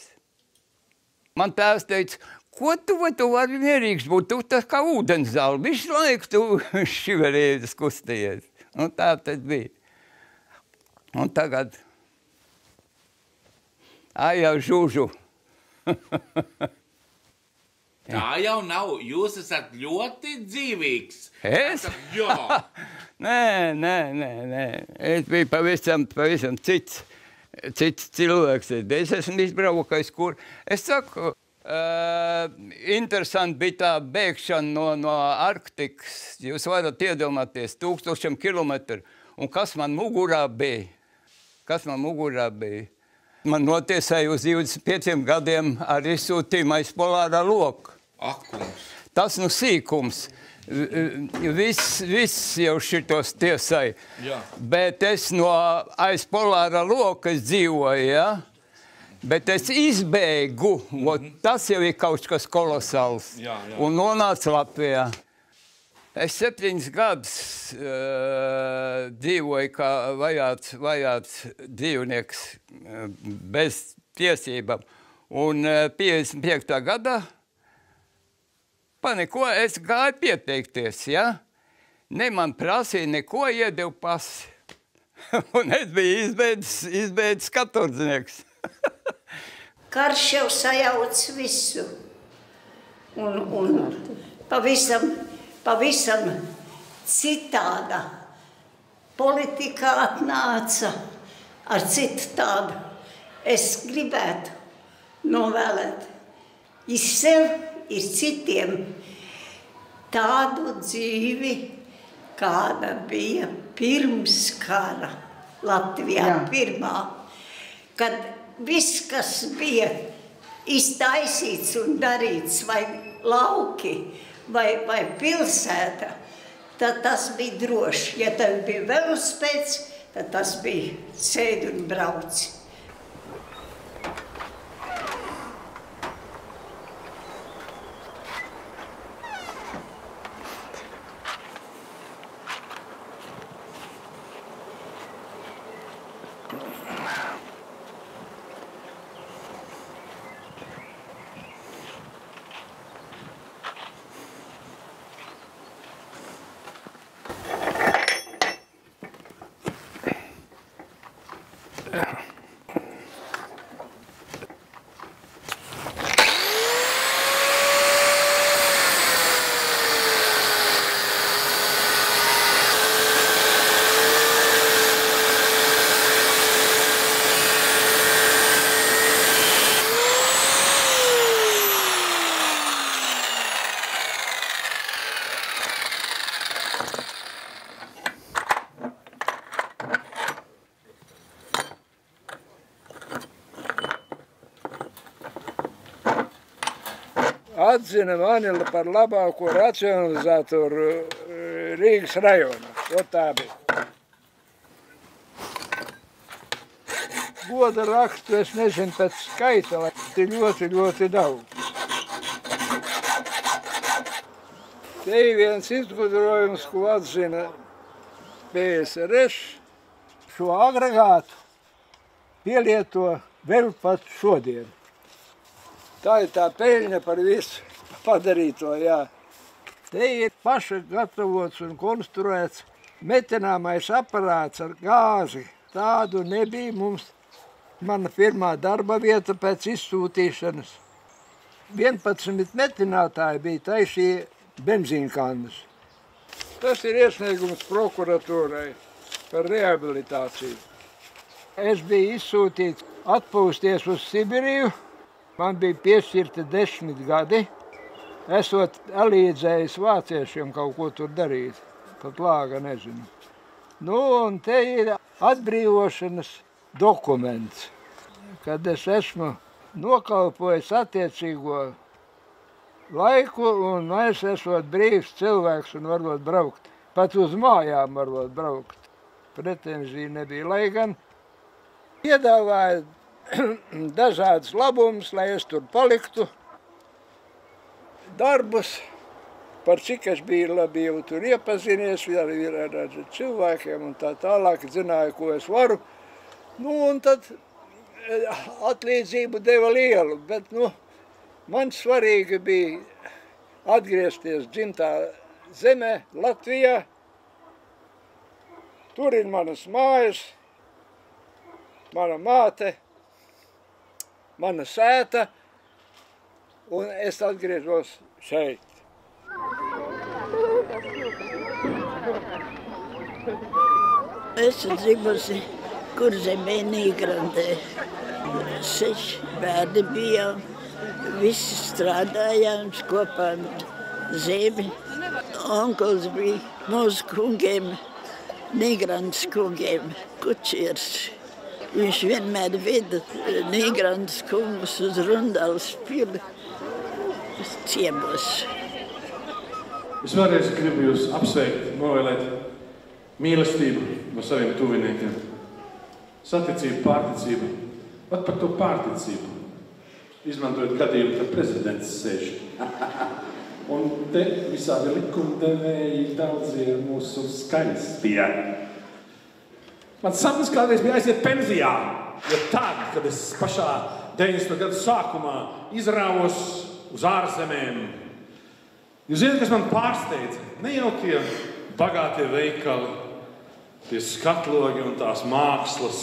Man tēvs teica, ko tu vari mierīgs būt, tu tas kā ūdenzāli, visu laiku tu šiverējies kustījies. Un tā tad bija. Un tagad jau žužu. Tā jau nav, jūs esat ļoti dzīvīgs. Es? Jā. Nē. Es biju pavisam cits cilvēks. Es esmu izbraukājis, kur. Es saku, Interesanti bija tā bēgšana no Arktikas. Jūs varat iedomāties 1000 kilometru. Un kas man mugurā bija? Man notiesēja uz 25 gadiem ar izsūtījumu aiz polārā loka. Akums. Tas sīkums. Viss jau šitos tiesai. Jā. Bet es no aiz polāra loka dzīvoju, ja? Bet es izbēgu, tas jau ir kaut kas kolosāls. Jā. Un nonācu Latvijā. Es 7 gadus dzīvoju kā vajāts dzīvnieks bez tiesībām. Un 55. gadā neko es gāju pieteikties, ja? Ne man prasīja neko, iedevu pasi. Un es biju izbēdzis katordznieks. Karš jau sajauc visu. Un pavisam citāda politika atnāca ar citu tādu. Es gribētu novēlēt sev ir citiem tādu dzīvi, kāda bija pirms kara Latvijā pirmā, kad viss, kas bija iztaisīts un darīts, vai lauki, vai pilsēta, tad tas bija droši. Ja tev bija velospēds, tad tas bija sēdi un brauci. Atzina mani par labāko racionalizatoru Rīgas rajonā. Tā bija. Goda rakstu es nezinu pēc skaita, lai ir ļoti daudz. Te ir viens izgudrojums, ko atzina PSRS. Šo agregātu pielieto vēl pat šodien. Tā ir tā peļņa par visu padarīto, jā. Te ir paša gatavots un konstruēts metināmais aparāts ar gāzi. Tādu nebija mums. Mana pirmā darba vieta pēc izsūtīšanas. 11 metinātāji bija taisīja benzīnkannas. Tas ir iesniegums prokuratūrai par rehabilitāciju. Es biju izsūtīts atpūsties uz Sibiriju. Man bija piešķirta 10 gadi, esot alīdzējis vāciešiem kaut ko tur darīt. Pat lāga nezinu. Un te ir atbrīvošanas dokuments, kad es esmu nokalpojis attiecīgo laiku un es esot brīvs cilvēks un varot braukt. Pat uz mājām varot braukt. Pretenzija nebija, lai gan piedāvāja dažādas labumus, lai es tur paliktu. Darbus, par cik es biju labi jau tur iepazinies ar cilvēkiem un tā tālāk, zināju, ko es varu. Un tad atlīdzību deva lielu, bet man svarīgi bija atgriezties dzimtā zemē, Latvijā. Tur ir manas mājas, mana māte, mana sēta, un es atgriezos šeit. Esmu dzimusi Kurzemē, Nīgrandē. 6 bērni bijām. Visi strādājām kopā ar zemi. Onkuls bija mūsu kungiem, Nīgrants kungiem, Kučiers. Viņš vienmēr veda Nīgrants kungus uz Rundalas pili ciemos. Es vēlreiz gribu jūs apsveikt, novēlēt mīlestību no saviem tuviniekiem. Saticību, pārticību, pat par to pārticību. Izmantojot gadījumu, kad prezidents sēž. Un te visādi likumdevēji daudzie mūsu skaistie. Mans sapnis kādreiz bija aiziet pensijā, jo tad, kad es pašā 90. gadu sākumā izrāvos uz ārzemēm. Jūs zināt, kas man pārsteidza? Ne jau tie bagātie veikali, tie skatlogi un tās mākslas,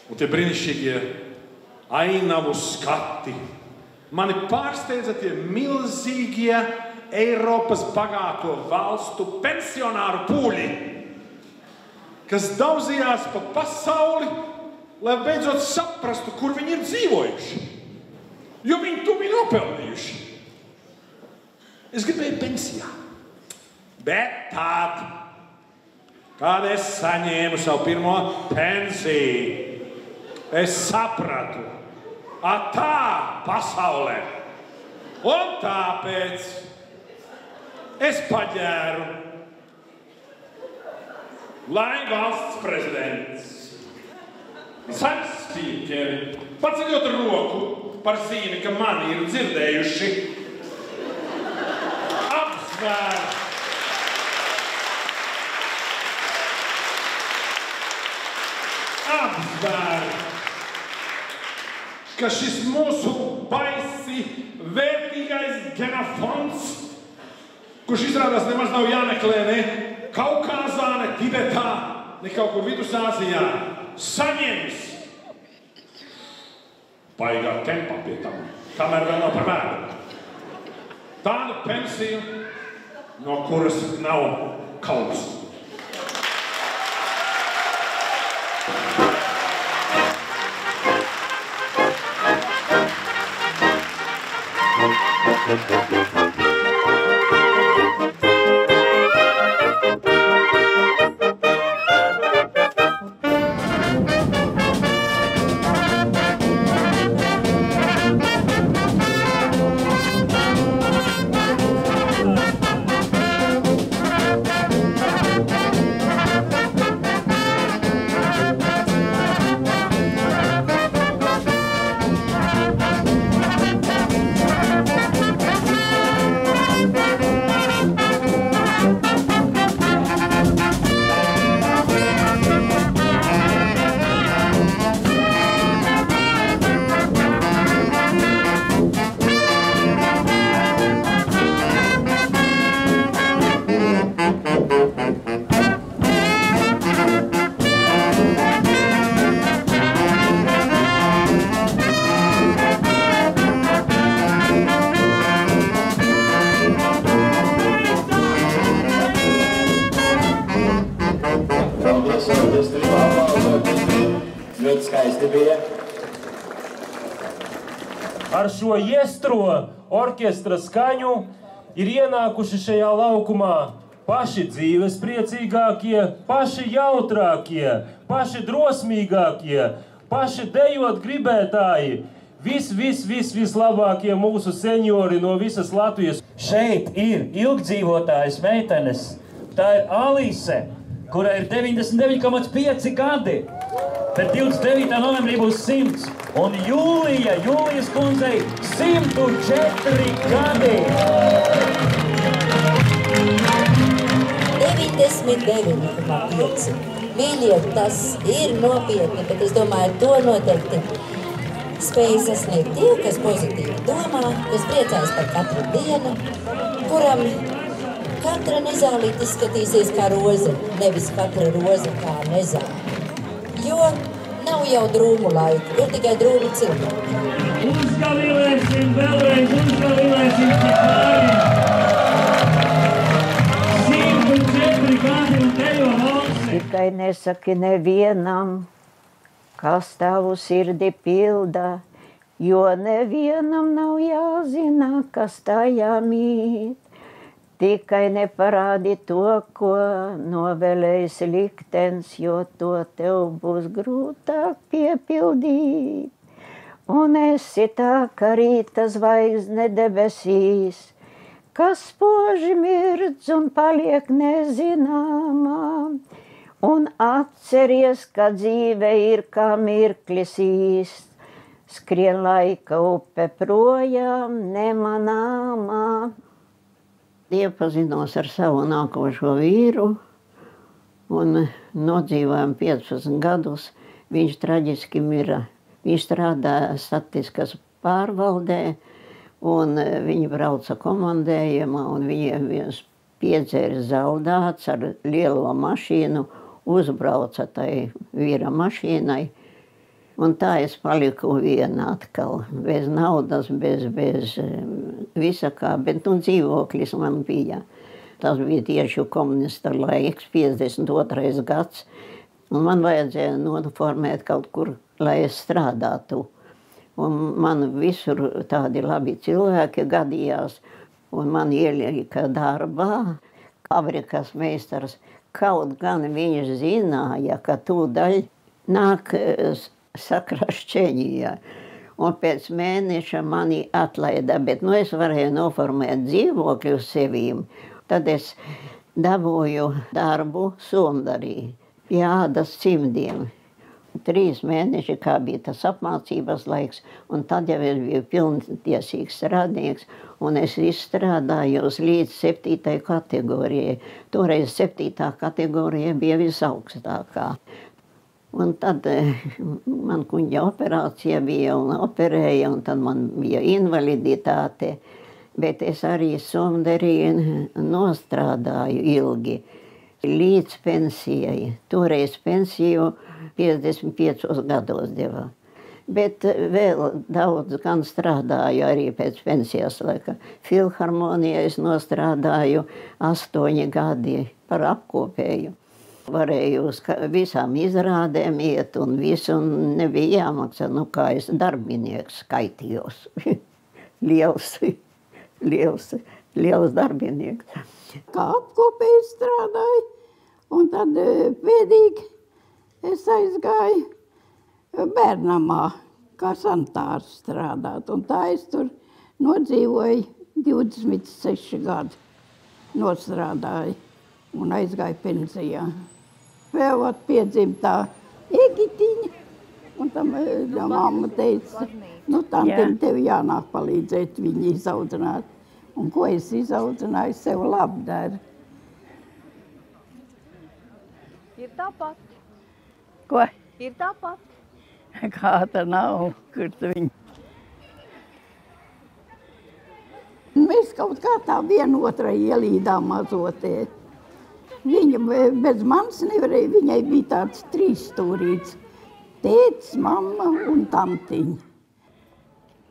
un tie brīnišķīgie ainavu skati. Mani pārsteidza tie milzīgie Eiropas bagāto valstu pensionāru pūļi, kas daudzījās pa pasauli, lai beidzot saprastu, kur viņi ir dzīvojuši. Jo viņi to bija nopelnījuši. Es gribēju pensijā. Bet tad, kad es saņēmu savu pirmo pensiju, es sapratu, tā pasaulē. Un tāpēc es paģēru, lai valsts prezidents, spīķeri, paceļot roku par zīmi, ka mani ir dzirdējuši, apsvēr, ka šis mūsu baisi vērtīgais genofons, kurš izrādās nemaz nav jāmeklē ne Kaukāzā, ne Tibetā, ne kaut kur Vidusāzijā, saņems baigā tempā pie tam, kamēr vēl nav par vēlu. Tādu pensiju, no kuras nav kauns. Ar šo iestro orķestra skaņu ir ienākuši šajā laukumā paši dzīves priecīgākie, paši jautrākie, paši drosmīgākie, paši dejot gribētāji, vislabākie mūsu seniori no visas Latvijas. Šeit ir ilgdzīvotājas meitenes. Tā ir Alise, kurai ir 99,5 gadi. Bet 29. novembrī būs 100. Un Jūlijas kundzei 104 gadi. 99,5. Mīļie, tas ir nopietni, bet es domāju, to noteikti spēj sasniegt tie, kas pozitīvi domā, kas priecājas par katru dienu, kuram katra nezālīte izskatīsies kā roze, nevis katra roze kā nezāle. Jo nav jau drūmu laika, ir tikai drūmu cilvēki. Uzgavilēsim vēlreiz, uzgavilēsim tik labi. 104 gadi un tejo valsi. Tikai nesaki nevienam, kas tavu sirdi pilda, jo nevienam nav jāzina, kas tajā mīt. Tikai neparādi to, ko novēlējis liktens, jo to tev būs grūtāk piepildīt. Un esi tā, ka rīta zvaigzne debesīs, kas spoži mirdz un paliek nezināmā. Un atceries, ka dzīve ir kā mirklis īsts, skrien laika upe projām nemanāmā. Iepazinos ar savu nākošo vīru un nodzīvojam 15 gadus. Viņš traģiski mira. Viņš strādāja statistikas pārvaldē un viņi brauca komandējumā un viņiem viens piedzēris zaudāts ar lielo mašīnu, uzbrauca tai vīra mašīnai. Un tā es paliku viena atkal, bez naudas, bez visa kā, bet dzīvoklis man bija. Tas bija tieši komunista laiks, 52. gads, un man vajadzēja noformēt kaut kur, lai es strādātu. Un man visur tādi labi cilvēki gadījās, un man ielika darbā, fabrikas meistars. Kaut gan viņš zināja, ka tūdaļ nāk sakrašķeņījā. Un pēc mēneša mani atlaida, bet es varēju noformēt dzīvokļu sevīm. Tad es dabūju darbu Somdarī, pie ādas cimdiem. 3 mēneši, kā bija tas apmācības laiks, un tad jau es biju pilntiesīgs strādnieks, un es izstrādājos līdz 7. kategorijai. Toreiz 7. kategorija bija visaugstākā. Un tad man kuņģa operācija bija un operēja, un tad man bija invaliditāte. Bet es arī Somdarī nostrādāju ilgi, līdz pensijai. Toreiz pensiju 55 gados deva. Bet vēl daudz gan strādāju arī pēc pensijas laika. Filharmonijā es nostrādāju 8 gadi par apkopēju. Varēju uz visām izrādēm iet un visu, un nebija jāmaksā, kā es darbinieks skaitījos. liels darbinieks. Kā apkopēji strādāju, un tad pēdīgi es aizgāju bērnamā, kā sanitārs strādāt, un tā es tur nodzīvoju 26 gadi, nostrādāju un aizgāju pensijā. Vēl piedzimta Egitiņa, un tam mamma teica, tantim tev jānāk palīdzēt viņu izaudzināt. Un ko es izaudzināju, sev labdaru. Ir tāpat. Ko? Ir tāpat. Kā tā nav, kur tu viņu. Mēs kaut kā tā vienotrai ielīdām mazotē. Viņa bez manis nevarēja, viņai bija tāds 3 stūrīts. Tētis, mamma un tantiņa.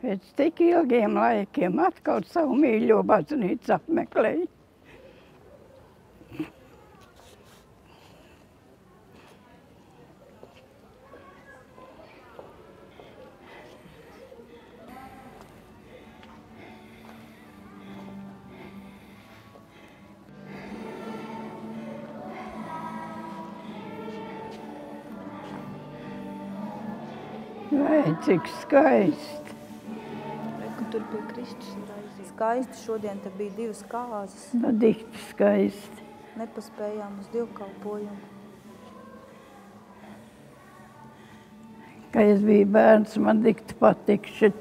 Pēc tik ilgiem laikiem atkal savu mīļo baznīcu apmeklēju. Vai, cik skaisti. Tur pie Kristus raizī. Skaisti šodien te bija 2 kāzas. Dikti skaisti. Nepaspējām uz dievkalpojumu. Kad es biju bērns, man dikti patika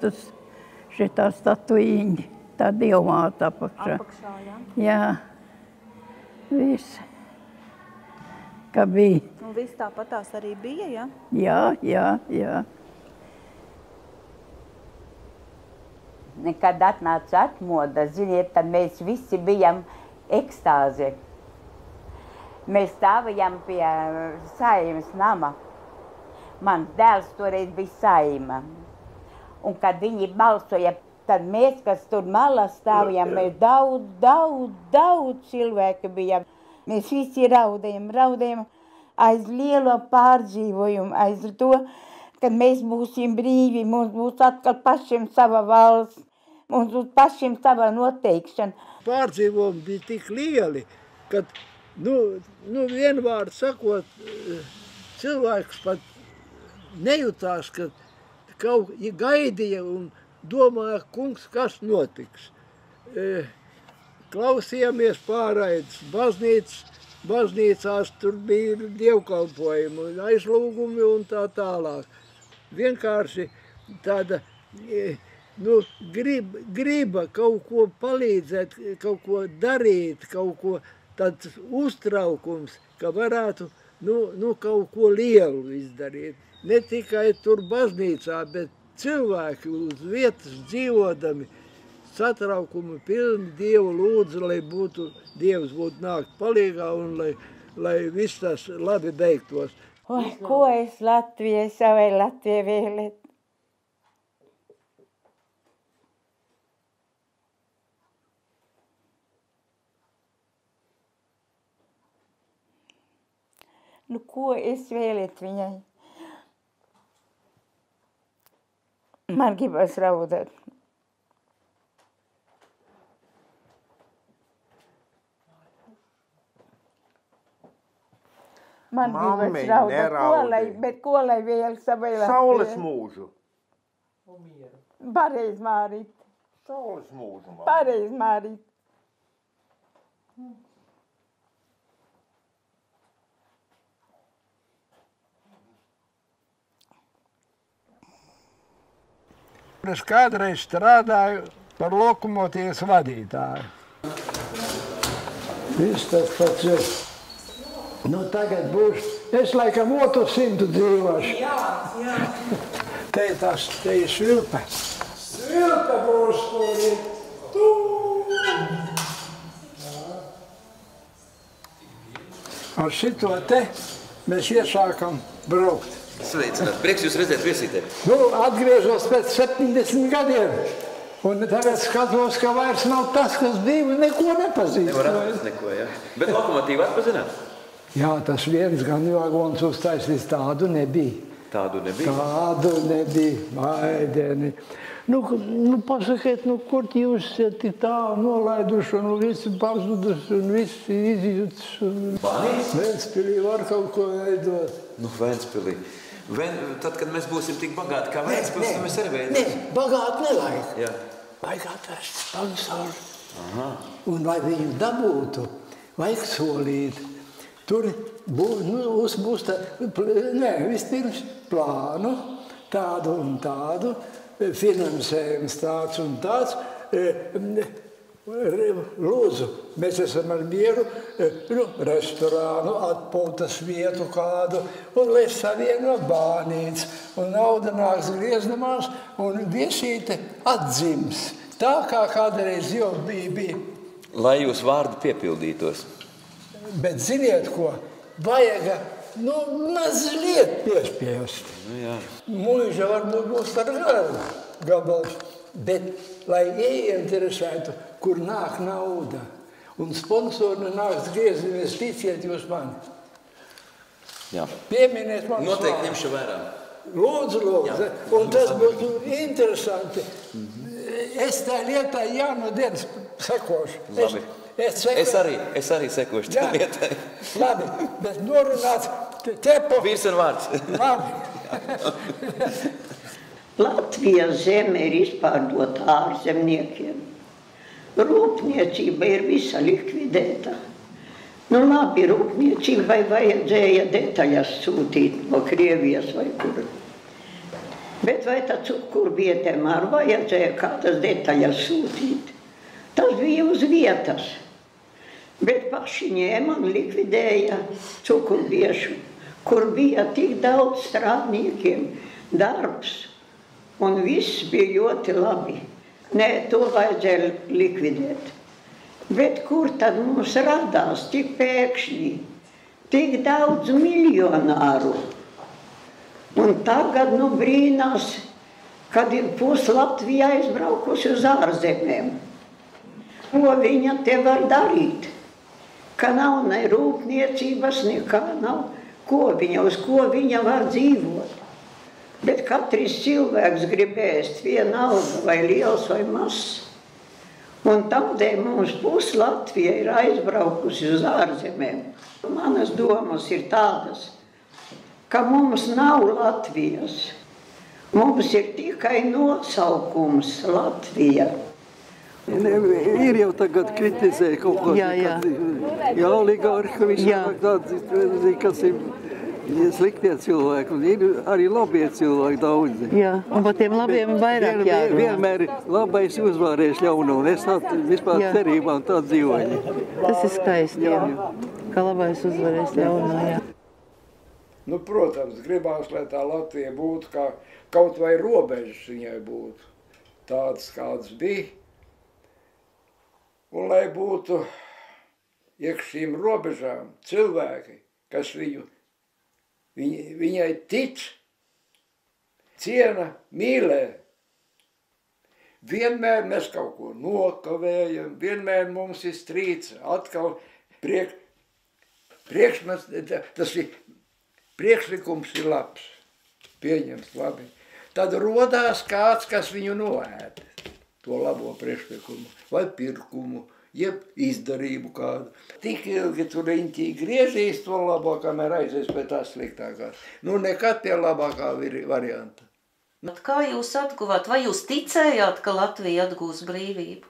šitā statuīņa, tā dievmāte apakšā. Apakšā, jā? Jā. Viss. Kā bija. Un viss tāpatās arī bija, ja? Jā. Nekad atnāca atmoda, ziniet, tad mēs visi bijām ekstāze. Mēs stāvajām pie Saeimas nama. Mans dēls toreiz bija Saeima. Un kad viņi balsoja, tad mēs, kas tur malā stāvajām, mēs daudz cilvēku bijām. Mēs visi raudējam aiz lielo pārdzīvojumu, aiz to, kad mēs būsim brīvi, mums būs atkal pašiem sava valsts, mums būs pašiem sava noteikšana. Pārdzīvojumi bija tik lieli, ka, vienvārds sakot, cilvēks pat nejūtās, ka kaut gaidīja un domāja, kungs, kas notiks. Klausījāmies pārraides baznīcās, tur bija dievkalpojumi, aizlūgumi un tā tālāk. Vienkārši tāda, griba kaut ko palīdzēt, kaut ko darīt, kaut ko tāds uztraukums, ka varētu, kaut ko lielu izdarīt. Ne tikai tur baznīcā, bet cilvēki uz vietas dzīvodami, satraukumi pilni Dievu lūdzu, lai Dievs būtu nākt palīgā un lai viss tas labi beigtos. Oi, ko es Latvijai, savai Latvijai vēlēt? Ko es vēlēt viņai? Man gribas raudāt. Man gribas raudāt, bet ko lai vēl savai Latvijai? Saules mūžu. Pareiz, Mārīt. Saules mūžu. Pareiz, Mārīt. Es kādreiz strādāju par lokomotīvas vadītāju. Viss tas pats ir. Tagad būs, es laikam otru 100 dzīvošu. Jā. Te ir svilpe. Svilpe būs, ar šito te mēs iesākam braukt. Sveicināt, prieks jūs redzēt viesītē. Atgriežos pēc 70 gadiem. Un tagad skatos, ka vairs nav tas, kas bija, un neko nepazīst. Nevar atpazīt neko, jā. Bet lokomotīvu atpazināt? Jā, tas viens gan vagons uztaisīs, tādu nebija. Tādu nebija? Tādu nebija, maideni. Pasakiet, kur jūs esat tā nolaiduši, un visi pazuduši, un visi izjūtas. Ventspilī var kaut ko veidot. Ventspilī. Tad, kad mēs būsim tik bagāti kā Ventspils, tad mēs arī veidot. Nē, bagāti nevajag. Jā. Vajag atrast sponsoru. Un lai viņu dabūtu, vajag solīt. Tur būs vispirms plānu, tādu un tādu, finansējums tāds un tāds. Lūdzu, mēs esam ar mieru restorānu, atpūtas vietu kādu, un lai savieno bānītes, un nauda nāks griezdamās, un viesīte atdzims. Tā kā kādreiz jau bija. Lai jūs vārdi piepildītos. Bet ziniet ko? Vajaga, mazliet piespiest. Mūža varbūt būs ar gabals, bet lai ieinteresētu, kur nāk nauda. Un sponsori nāks griezimies, ticiet jūs mani. Jā. Pieminiet man. Noteikti ņemšu vērā. Lūdzu. Un tas būtu interesanti. Es tā lietā dienas sekošu. Labi. Es arī sekošu tā lietai. Labi, bet norunāts tepo. Vīrs un vārds. Labi. Latvijas zeme ir izpārdota ārzemniekiem. Rūpniecība ir visa likvidēta. Labi, rūpniecībai vajadzēja detaļas sūtīt no Krievijas vai kur. Bet vai tad cukurbietēm ar vajadzēja kādas detaļas sūtīt? Tas bija uz vietas. Bet paši ņēma un likvidēja cukurbiešu, kur bija tik daudz strādniekiem, darbs. Un viss bija ļoti labi. Nē, to vajadzēja likvidēt. Bet kur tad mums radās tik pēkšņi, tik daudz miljonāru? Un tagad brīnās, kad ir pus Latvija aizbraukusi uz ārzemēm. Ko viņa te var darīt? Ka nav ne rūpniecības, nekā nav. Uz ko viņa var dzīvot? Bet katrs cilvēks grib ēst vienalga, vai liels vai mazs. Un tādēļ mums puse Latvija ir aizbraukusi uz ārzemēm. Manas domas ir tādas, ka mums nav Latvijas. Mums ir tikai nosaukums Latvija. Ir jau tagad kritizē kaut ko, oligarhi visāk tādi, kas ir sliktie cilvēki, un ir arī labie cilvēki daudzi. Jā, un par tiem labiem vairāk jārunā. Vienmēr labais uzvarēs ļauno, un es vispār cerībām tā dzīvoju. Tas ir skaisti, jā, ka labais uzvarēs ļauno, jā. Nu, protams, gribās, lai tā Latvija būtu, kā kaut vai robežas viņai būtu, tādas kādas bija. Un lai būtu iekš šīm robežām cilvēki, kas viņai tic, ciena, mīlē. Vienmēr mēs kaut ko nokavējam, vienmēr mums ir strīds, atkal tas ir priekšlikums ir labs, pieņems labi. Tad rodās kāds, kas viņu noēd, to labo priekšlikumu, vai pirkumu, jeb izdarību kādu. Tik ilgi tur riņķī griežīs to labo, kamēr aizies pie tās sliktākās. Nu, nekad pie labākā varianta. Kā jūs atguvāt? Vai jūs ticējāt, ka Latvija atgūs brīvību?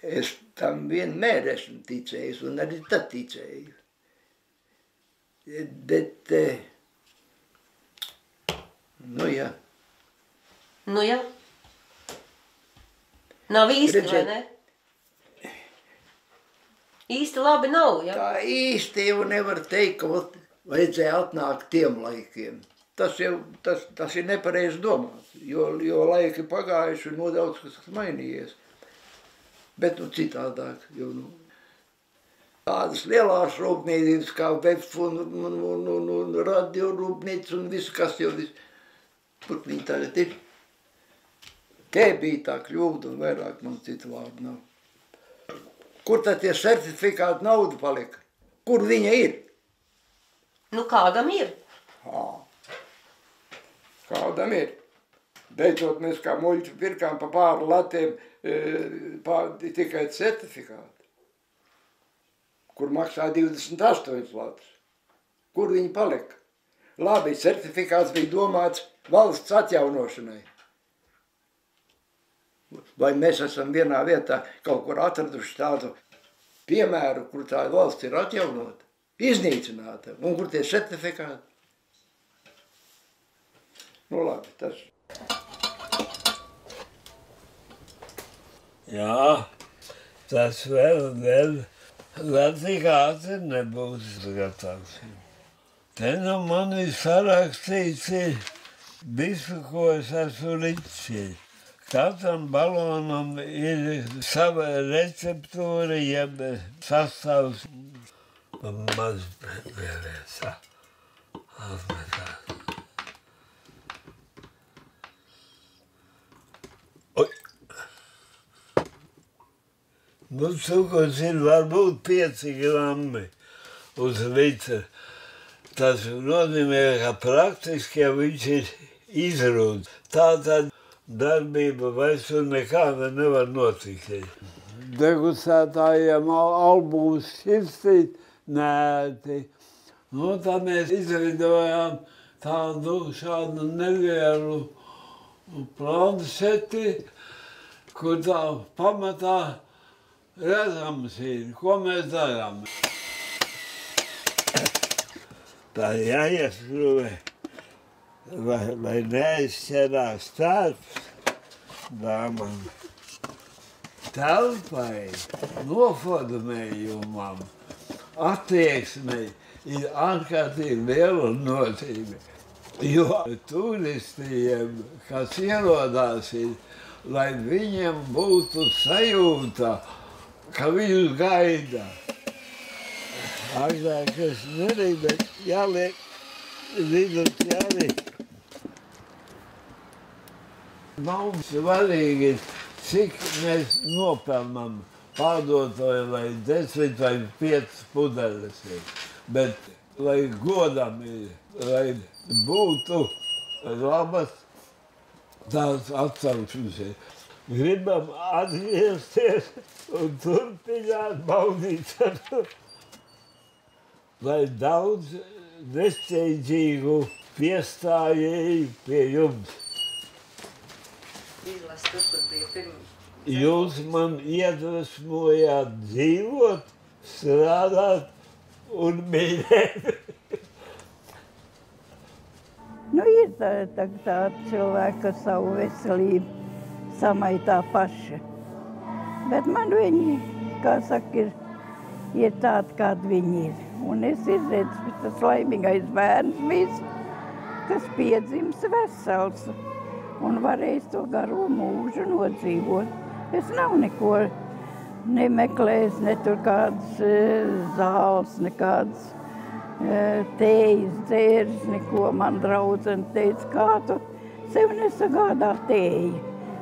Es tam vienmēr esmu ticējis, un arī tad ticēju. Bet, nu jā. Nu jā. Nav īsti, vai ne? Īsti labi nav, ja? Tā īsti jau nevar teikt, ka vajadzēja atnākt tiem laikiem. Tas ir nepareizi domāts, jo laiki pagājuši un daudz kas mainījies. Bet nu citādāk, jo tādas lielās rūpnīcības kā VEF un radio rūpnīca un viss, kas jau viss, kur viņi tagad ir. Te bija tā kļūda un vairāk man citu vārdu nav. Kur tad tie certifikāti nauda palika? Kur viņa ir? Nu, kādam ir? Kādam ir. Beidzot, mēs kā muļķi pirkām pa pāri latiem tikai certifikāti, kur maksā 28 latus. Kur viņi palika? Labi, certifikāts bija domāts valsts atjaunošanai. Vai mēs esam vienā vietā kaut kur atraduši tādu piemēru, kur tā valsts ir atjaunota, iznīcināta, un kur tie certifikāti? Nu labi, tas. Jā, tas vēl Latvijāti nebūs gatavs. Te nu man ir sarakstīts visu, ko es esmu licis. Katram balonam ir sava receptūra, jeb sastāvs. Maz vēlēsā. Oi! Nu, cukurs ir varbūt 5 grammi uz litru. Tas nozīmē, ka praktiski jau viņš ir izrūds. Tātad darbība vairs nekāda nevar notikt. Degustētājiem albumus šķirstīt nēti. Nu, tā mēs izveidojām šādu nelielu planšeti, kur tā pamatā redzams ir, ko mēs darām. Tā jāieskrūvē. Lai neaizķerās starps dāmam, telpai, noformējumam, attieksmei ir ārkārtīgi liela nozīme. Jo turistiem, kas ierodās, ir, lai viņiem būtu sajūta, ka viņus gaida. Agrāk es nerīju, bet jāliek vidus jāri. Mums svarīgi, cik mēs nopelnam pārdotāju, lai 10 vai 5 pudeles ir. Bet, lai godam ir, lai būtu labas tās atsauksmes. Gribam atgriezties un turpināt baudīt, lai daudz nesteidzīgu piestājēju pie jums. Jūs man iedvesmojāt dzīvot, strādāt un mīlēt. Nu, ir tādi cilvēki, kas savu veselību samaitā paši. Bet man viņi, kā saka, ir tādi, kādi viņi ir. Un es izredzu tas laimīgais bērns viss, kas piedzims vesels un varēs to garo mūžu nodzīvot. Es nav neko nemeklējis, ne tur kādas zāles, nekādas tējas dzērs, neko. Man draudzene teica, kā tu sev nesagādā tēju.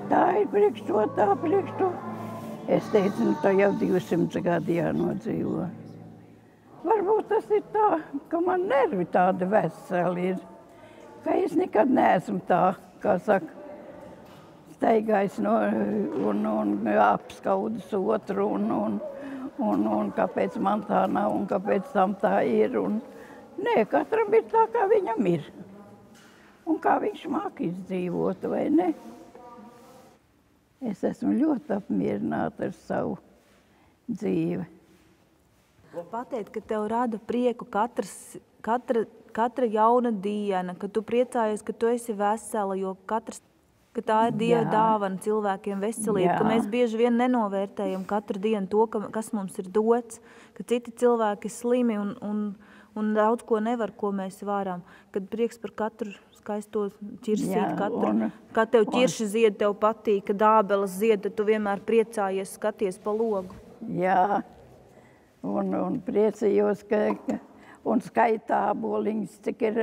Tā ir priekš to, tā priekš to. Es teicu, nu tā jau 200 gadi jānodzīvo. Varbūt tas ir tā, ka man nervi tādi veseli ir, ka es nekad neesmu tā, kā saka, staigājis un apskaudis otru un kāpēc man tā nav un kāpēc tam tā ir. Nē, katram ir tā, kā viņam ir. Un kā viņš māk izdzīvot, vai ne? Es esmu ļoti apmierināta ar savu dzīvi. Pateikt, ka tev rada prieku katra jauna diena, ka tu priecājies, ka tu esi vesela, jo ka tā ir Dieva dāvana cilvēkiem veselība, ka mēs bieži vien nenovērtējam katru dienu to, kas mums ir dots, ka citi cilvēki ir slimi un daudz ko nevar, ko mēs varam. Kad prieks par katru skaisto ķirsīt, kā tev ķirši zied, tev patīk, kad ābeles zied, tad tu vienmēr priecājies, skaties pa logu. Jā, un priecājos, un skaitā boliņas, cik ir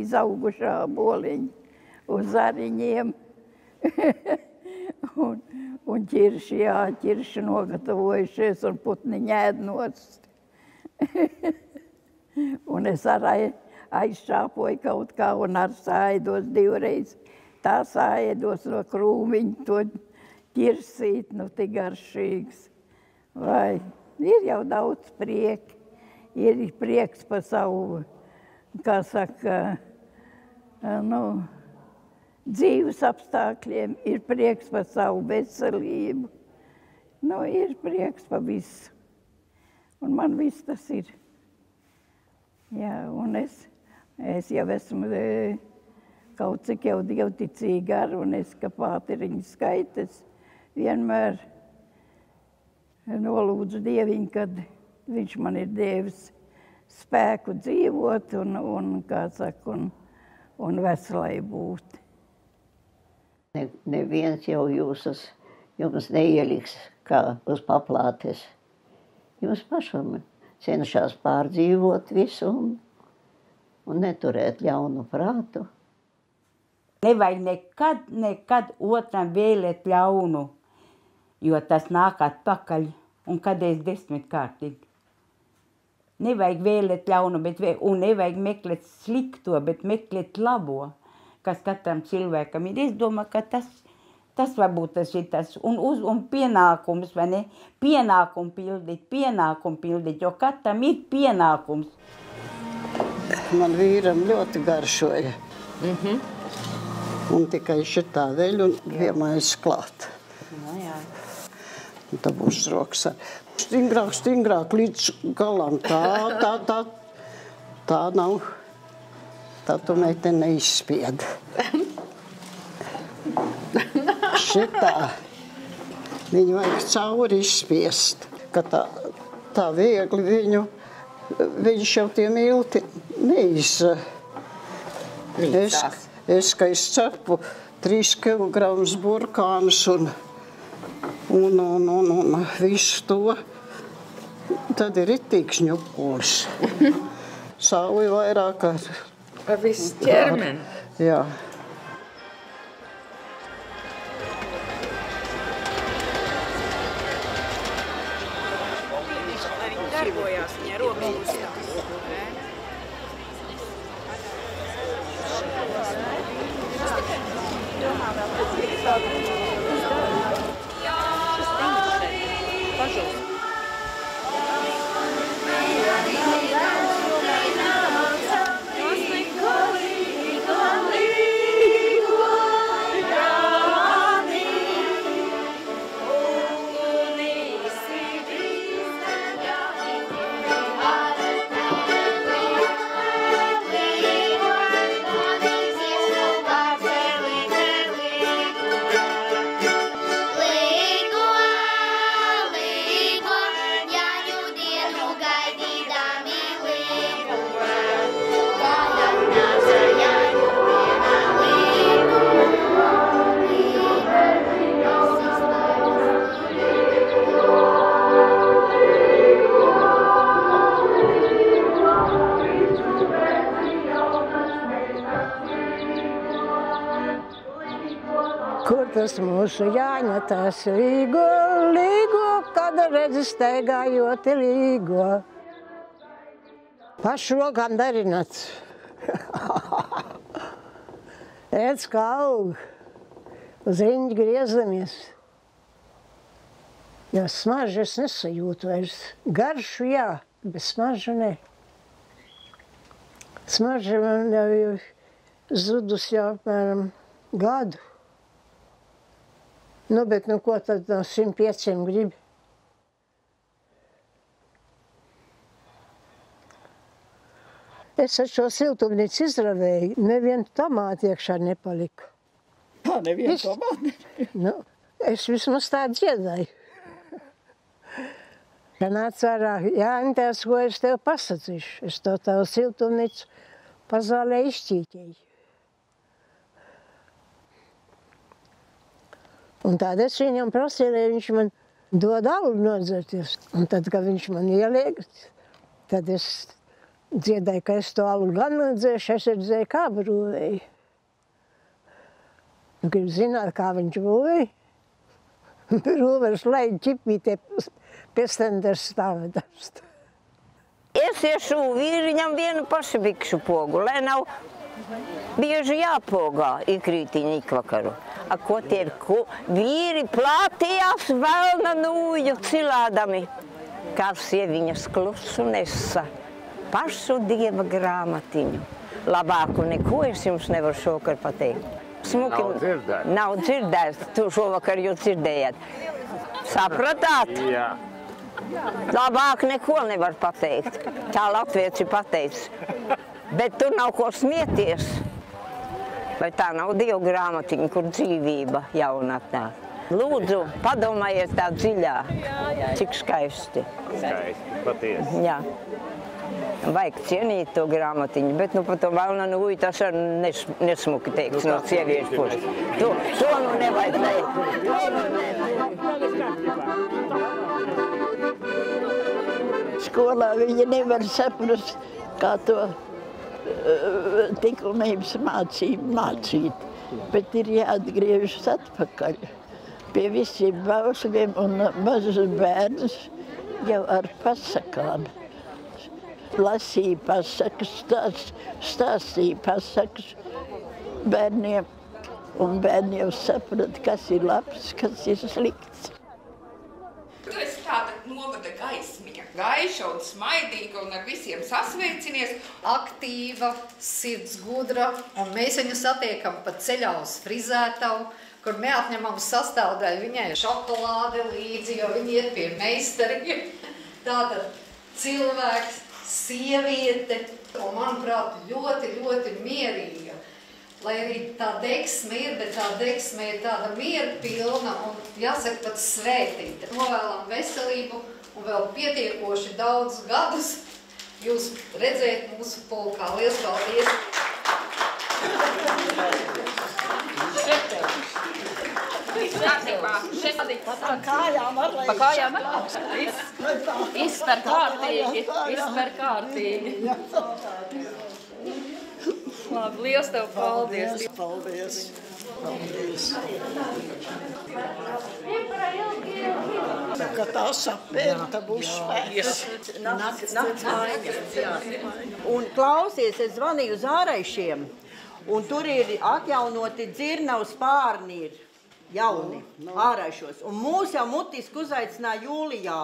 izaugušā boliņa uz zariņiem. un ķirši nogatavojušies un putniņi ēd nost. Un es arī aizšāpoju kaut kā un ar sāidos divreiz. Tā sāidos no krūmiņa, to ķirsīt, nu tik garšīgs. Vai, ir jau daudz prieka. Ir prieks par savu, kā saka, dzīves apstākļiem, ir prieks par savu veselību. Ir prieks par visu. Un man viss tas ir. Jā, un es jau esmu kaut cik jau dievticīga ar, un es, ka pāteriņu skaitas, vienmēr nolūdzu Dieviņu, kad viņš man ir devis spēku dzīvot un kā saka, un veselai būt. Neviens jau jums neieliks kā uz paplātes. Jums pašam cenšas pārdzīvot visu un neturēt ļaunu prātu. Nevajag nekad otram vēlēt ļaunu, jo tas nāk atpakaļ un kādreiz 10 kārtīgi. Nevajag vēlēt ļaunu, un nevajag meklēt slikto, bet meklēt labo, kas katram cilvēkam ir. Es domāju, ka tas varbūt tas ir tas. Un pienākums, vai ne? Pienākumu pildīt, jo katram ir pienākums. Man vīram ļoti garšoja. Un tikai šitā vēl un vienmēr klāt. Un tā būs rokas. Stingrāk līdz galam. Tā nav. Tā tu meitene neizspied. Šitā. Viņu vajag cauri izspiest. Ka tā viegli viņš jau tie milti Es cepu 3 kilogramus burkānus un visu to. Tad ir ritīgs ņupulis. Sauju vairāk ar visu ķermeni. Jā. Viņi darbojās, viņai rokas uzstās. Kur tas mūsu Jāņa tas līgo, līgo, kad redzi staigājot līgo. Pašu rokām darināts. Redz, kā aug. Uz riņķi griezamies. Jo smaržu es nesajūtu vairs. Garšu jā, bet smaržu ne. Smarža man jau zudus jau apmēram gadu. Nu, bet nu ko tad no 105 gribi? Es ar šo siltumnīcu izravēju, nevienu tomātu iekšā nepalika. Tā nevienu tomātu? Nu, es vismaz tā dziedāju. Kad nāca ārā, Jāni, tās, ko es tev pasacīšu, es to tavu siltumnīcu pazālē izšķīķēju. Un tad es viņam prasīju, lai viņš man dod alu nodzerties. Un tad, kad viņš man ieliek, tad es dziedāju, ka es to alu gan nodzēšu, es redzēju, kā brūvēju. Gribu zināt, kā viņš brūvēja. Brūvers laid ķipītē pie stenders stāvedars. Es iešu vīriņam vienu pašu bikšu pogu, lai nav bieži jāpogā ikrītiņa ikvakaru. A ko tie vīri plātījās velna nūju cilādami, kā sieviņas klusu nesa pašu Dieva grāmatiņu. Labāku neko es jums nevaru šokar pateikt. Nav dzirdēt. Nav dzirdēt, tu šovakar jau dzirdējāt. Sapratāt? Jā. Labāk neko nevar pateikt. Tā latvieši pateicis. Bet tur nav ko smieties. Vai tā nav Dieva grāmatiņa, kur dzīvība jaunatnē? Lūdzu, padomājiet tā dziļā. Cik skaisti. Skaisti, patiesi. Jā. Vajag cienīt to grāmatiņu, bet nu par to velna nūju tas ar nesmuki teiks no sieviešu puses. To nu nevajag Skolā viņi nevar saprast, kā to likumības mācību mācīt, bet ir jāatgriežas atpakaļ pie visiem baušļiem un mazus bērnus jau ar pasakām. Lasīja pasakas, stāstīja pasakas bērniem, un bērni jau saprata, kas ir labs, kas ir slikts. Tu esi tāda novada gaismiņa, gaiša un smaidīga un ar visiem sasveicinies. Aktīva, sirds gudra, un mēs viņu satiekam pat ceļā uz frizētavu, kur neatņemama sastāvdaļa viņai šokolāde līdzi, jo viņi iet pie meistariem. Tātad cilvēks, sieviete, un manuprāt, ļoti, ļoti mierīga. Lai arī tā deksme ir, bet tā deksme ir tāda mierpilna un, jāsaka, pat svētīta. Novēlam veselību un vēl pietiekoši daudz gadus jūs redzēt mūsu pulkā. Liels paldies! Pa kājām izsver kārtīgi. Labi, liels tev paldies. Paldies. Ka tā sapērta būs spēks. Nakts mājās. Un klausies, es zvanīju uz āraišiem. Un tur ir atjaunoti dzirnavu spārni ir jauni, āraišos. Un mūs jau mutiski uzaicināja jūlijā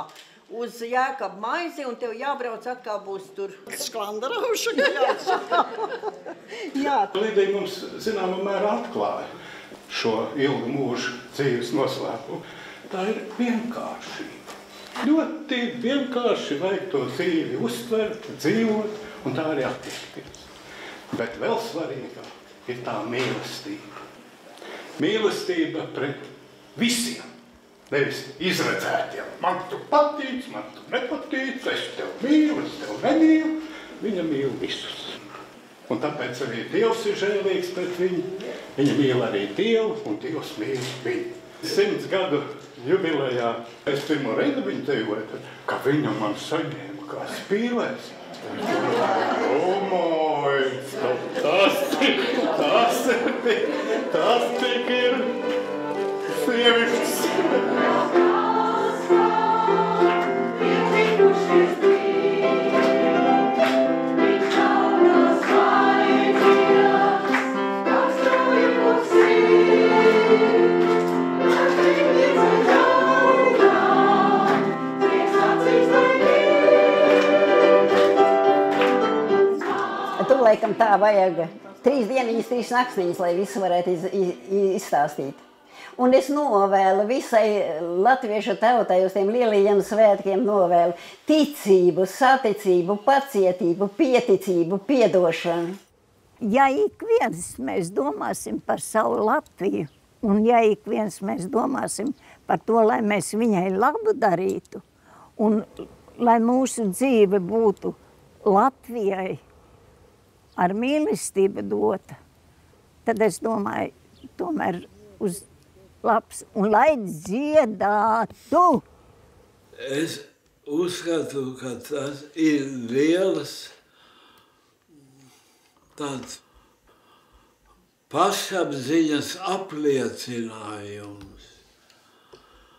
uz Jēkabu maizi, un tev jābrauc atkal būs tur. Sklandaraušana Jā. Lidija mums zināmā mērā atklāja šo ilgu mūžu dzīves noslēpumu. Tā ir vienkāršība. Ļoti vienkārši vajag to dzīvi uztvert, dzīvot, un tā arī attiekties. Bet vēl svarīgāk ir tā mīlestība. Mīlestība pret visiem. Nevis izredzētiem. Man tu patīc, man tu nepatīc, es tev mīlu, es tev nemīlu. Viņa mīl visus. Un tāpēc arī Dievs ir žēlīgs pret viņu. Viņa mīl arī Dievu, un Dievs mīl viņu. 100 gadu jubilejā es pirmo reizi viņu tevoju, ka viņa man saņēma kā spīlēs. Tas tik ir sievišķis. Tur laikam tā vajag 3 dieniņas, 3 naktsniņas, lai visu varētu izstāstīt. Un es novēlu visai latviešu tautai uz tiem lielajiem svētkiem novēlu ticību, saticību, pacietību, pieticību, piedošanu. Ja ik viens mēs domāsim par savu Latviju, un ja ik viens mēs domāsim par to, lai mēs viņai labu darītu, un lai mūsu dzīve būtu Latvijai ar mīlestību dota, tad es domāju, tomēr uz labs un lai dziedātu. Es uzskatu, ka tas ir lielas tāds pašapziņas apliecinājums.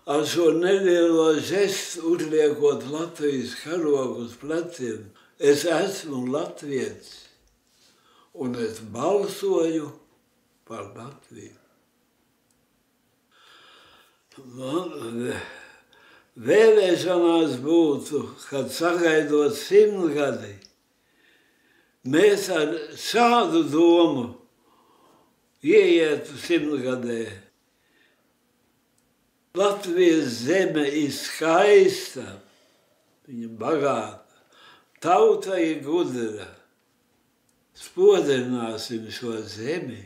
Ar šo nelielo žestu uzliekot Latvijas karogu uz pleciem, es esmu latvietis un es balsoju par Latviju. Man vēlēšanās būtu, kad sagaidot 100 gadi, mēs ar šādu domu ieietu 100 gadē. Latvijas zeme ir skaista, viņa bagāta, tauta ir gudra. Spodrināsim šo zemi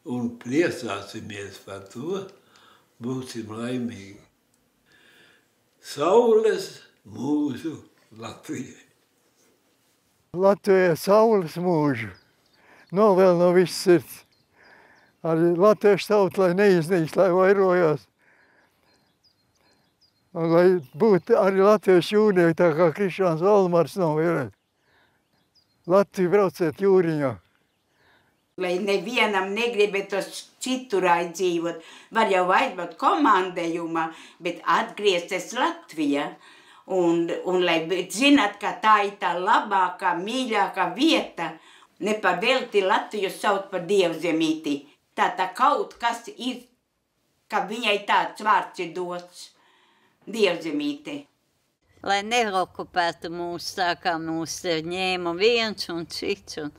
un priecāsimies par to, būsim laimīgi. Saules mūžu Latvijai. Latvijai saules mūžu. Novēl no viss sirds. Arī latviešu tauta, lai neiznīkst, lai vairojās. Un lai būtu arī latviešu jūrnieki, tā kā Krišāns Valmars novēlēt. Latviju brauciet jūriņā. Lai nevienam negribētos citur aizdzīvot, var jau aizbraukt komandējumā, bet atgriezties Latvijā. Un lai zināt, ka tā ir tā labākā, mīļākā vieta, nepavelti Latviju sauc par dievzemīti. Tā kaut kas ir, ka viņai tāds vārds ir dots - dievzemīte. Lai neokupētu mūs tā, kā mūs ņēma viens un cits, un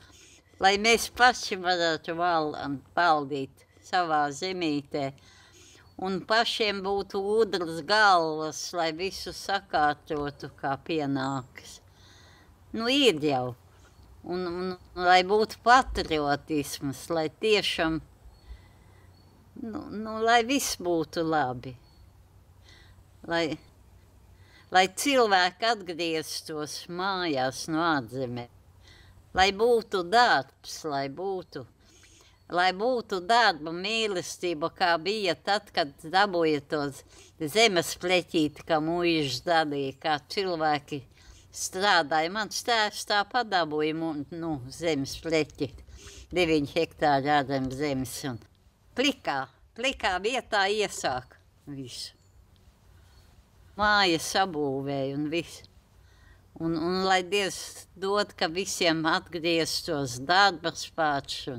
lai mēs paši varētu valdīt savā zemītē, un pašiem būtu gudras galvas, lai visu sakārtotu, kā pienākas. Nu, ir jau. Un lai būtu patriotisms, lai tiešām, lai viss būtu labi. Lai cilvēki atgrieztos mājās no ārzemēm. Lai būtu darbs, lai būtu darba mīlestība, kā bija tad, kad dabūja to zemes pleķīti, kā muižas dalīja, kā cilvēki strādāja. Mans tēvs tāpat dabūja zemes pleķīti, 9 hektāri ārzem zemes. Un plikā vietā iesāk visu. Mājas sabūvēja un viss. Un lai Dievs dod, ka visiem atgrieztos darba spēks.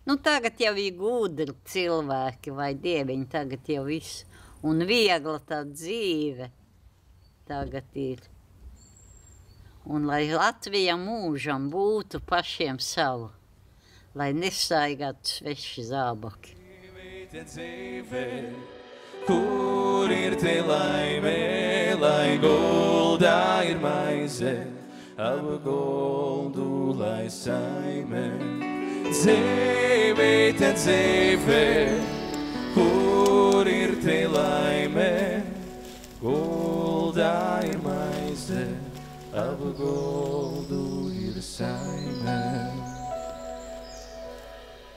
Nu, tagad jau ir gudri cilvēki vai dieviņi, tagad jau visu. Un viegla tā dzīve tagad ir. Un lai Latvija mūžam būtu pašiem savu, lai nesaigātu sveši zābaki. Kur ir te laime, lai goldā ir maize, abu goldu lai saime. Dzīve, te dzīve, kur ir te laime, goldā ir maize, abu goldu ir saime.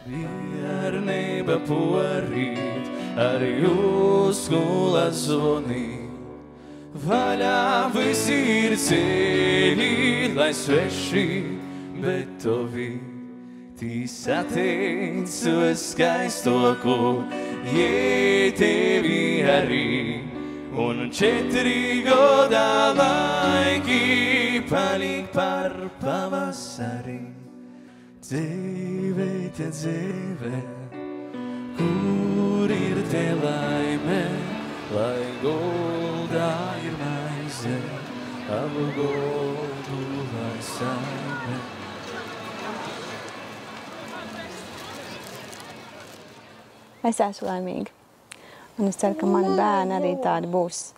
Bjernība porīt, arī uzskula zvonī. Vaļā visi ir ceļi, lai sveši, bet tovi tī sateicu skaistoku, jē tevi arī. Un 4 godā laiki paliek par pavasari. Dzīve, te dzīve, kur ir te laime, lai goldā ir maize, abu goldu lai saime. Es esmu laimīga, un es ceru, ka mani bērni arī tādi būs.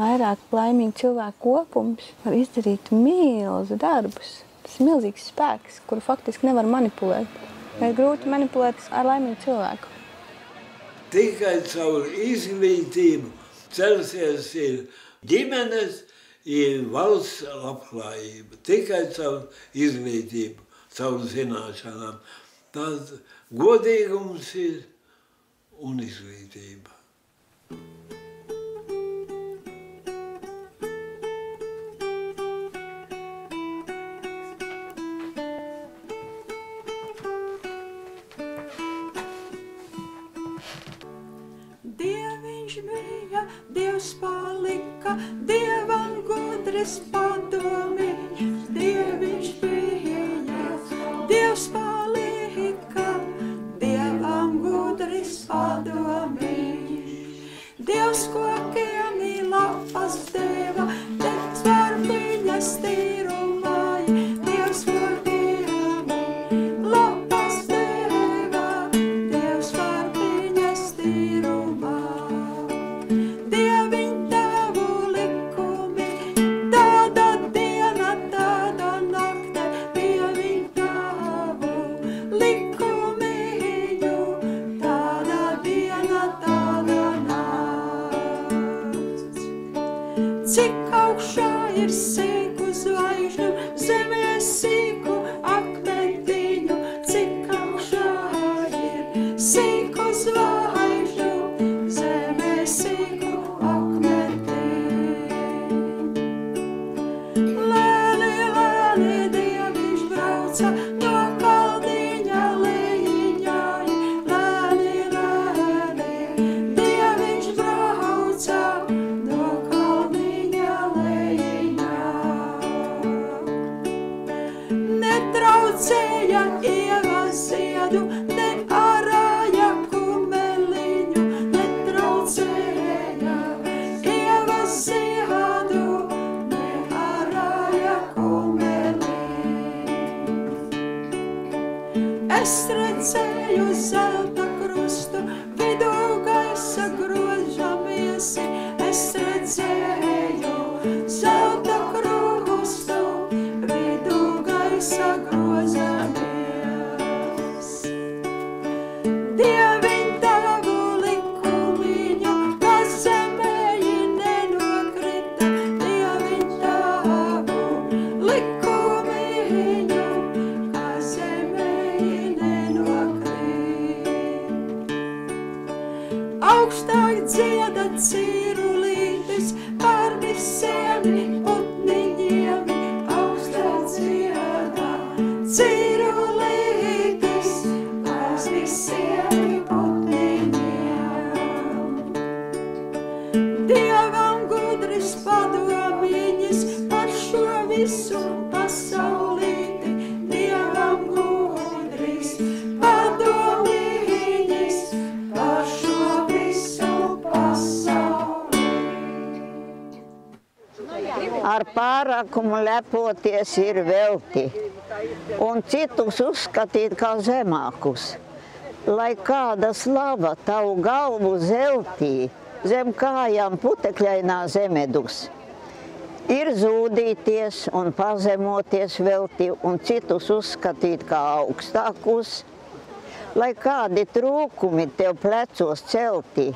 Vairāk laimīgi cilvēku kopums var izdarīt milzu darbus. Tas ir milzīgs spēks, kuru faktiski nevar manipulēt. Ir grūti manipulēt ar laimīgu cilvēku. Tikai caur izglītību celsies ir ģimenes, ir valsts labklājība. Tikai caur izglītību, caur zināšanām. Tad godīgums ir un izglītība. Dieviņš bija, Dievs palika, Dievam gudris padomiņš. Dieviņš bija, Dievs palika, Dievam gudris padomiņš. Dievs kokiem i lapas deva, bet var viņas tīrumai. Dievs kokiem i lapas deva, Dievs var viņas tīrumai. Dieviņ tavu likumi, tāda diena, tāda nakte. Dieviņ tavu likumiņu, tāda diena, tāda nakts. Cik augšā ir sīku zvaigžņu, zemē sīku akmentiņu. Cik augšā ir sīku zvaigžņu, zemē sīku akmentiņu. Lēni, lēni Dieviņš brauca no kalniņa lejiņai. Lēni, lēni Dieviņš brauca no kalniņa lejiņai. Netraucēja ieva ziedu, ne arāja kumeliņu. Netraucēja ieva ziedu, ne arāja kumeliņu. Es redzēju zelta krustu, vidū gaisa groža miesi. Es redzēju zelta krustu, vidū gaisa groža miesi. Dieviņ tavu likumiņu, kas zemē nenokrita. Dieviņ tavu likumiņu, kas zemē nenokrita. Augstāk dzieda cīrulītis par visiem putniņiem. Augstāk dzieda cīrulītis par visiem putniņiem. Dievam gudris padomiņas par šo ar pārākumu lepoties ir velti, un citus uzskatīt kā zemākus. Lai kāda slava tavu galvu zeltī, zem kājām putekļainā zemedus. Ir zūdīties un pazemoties velti un citus uzskatīt kā augstākus, lai kādi trūkumi tev plecos celti,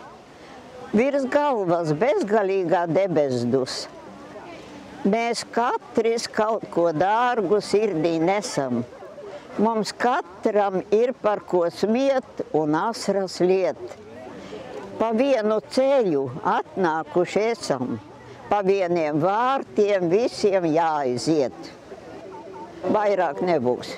virs galvas bezgalīgā debesdus. Mēs katrs kaut ko dārgu sirdī nesam. Mums katram ir par ko smiet un asras liet. Pa vienu ceļu atnākuši esam, pa vieniem vārtiem visiem jāaiziet. Vairāk nebūs.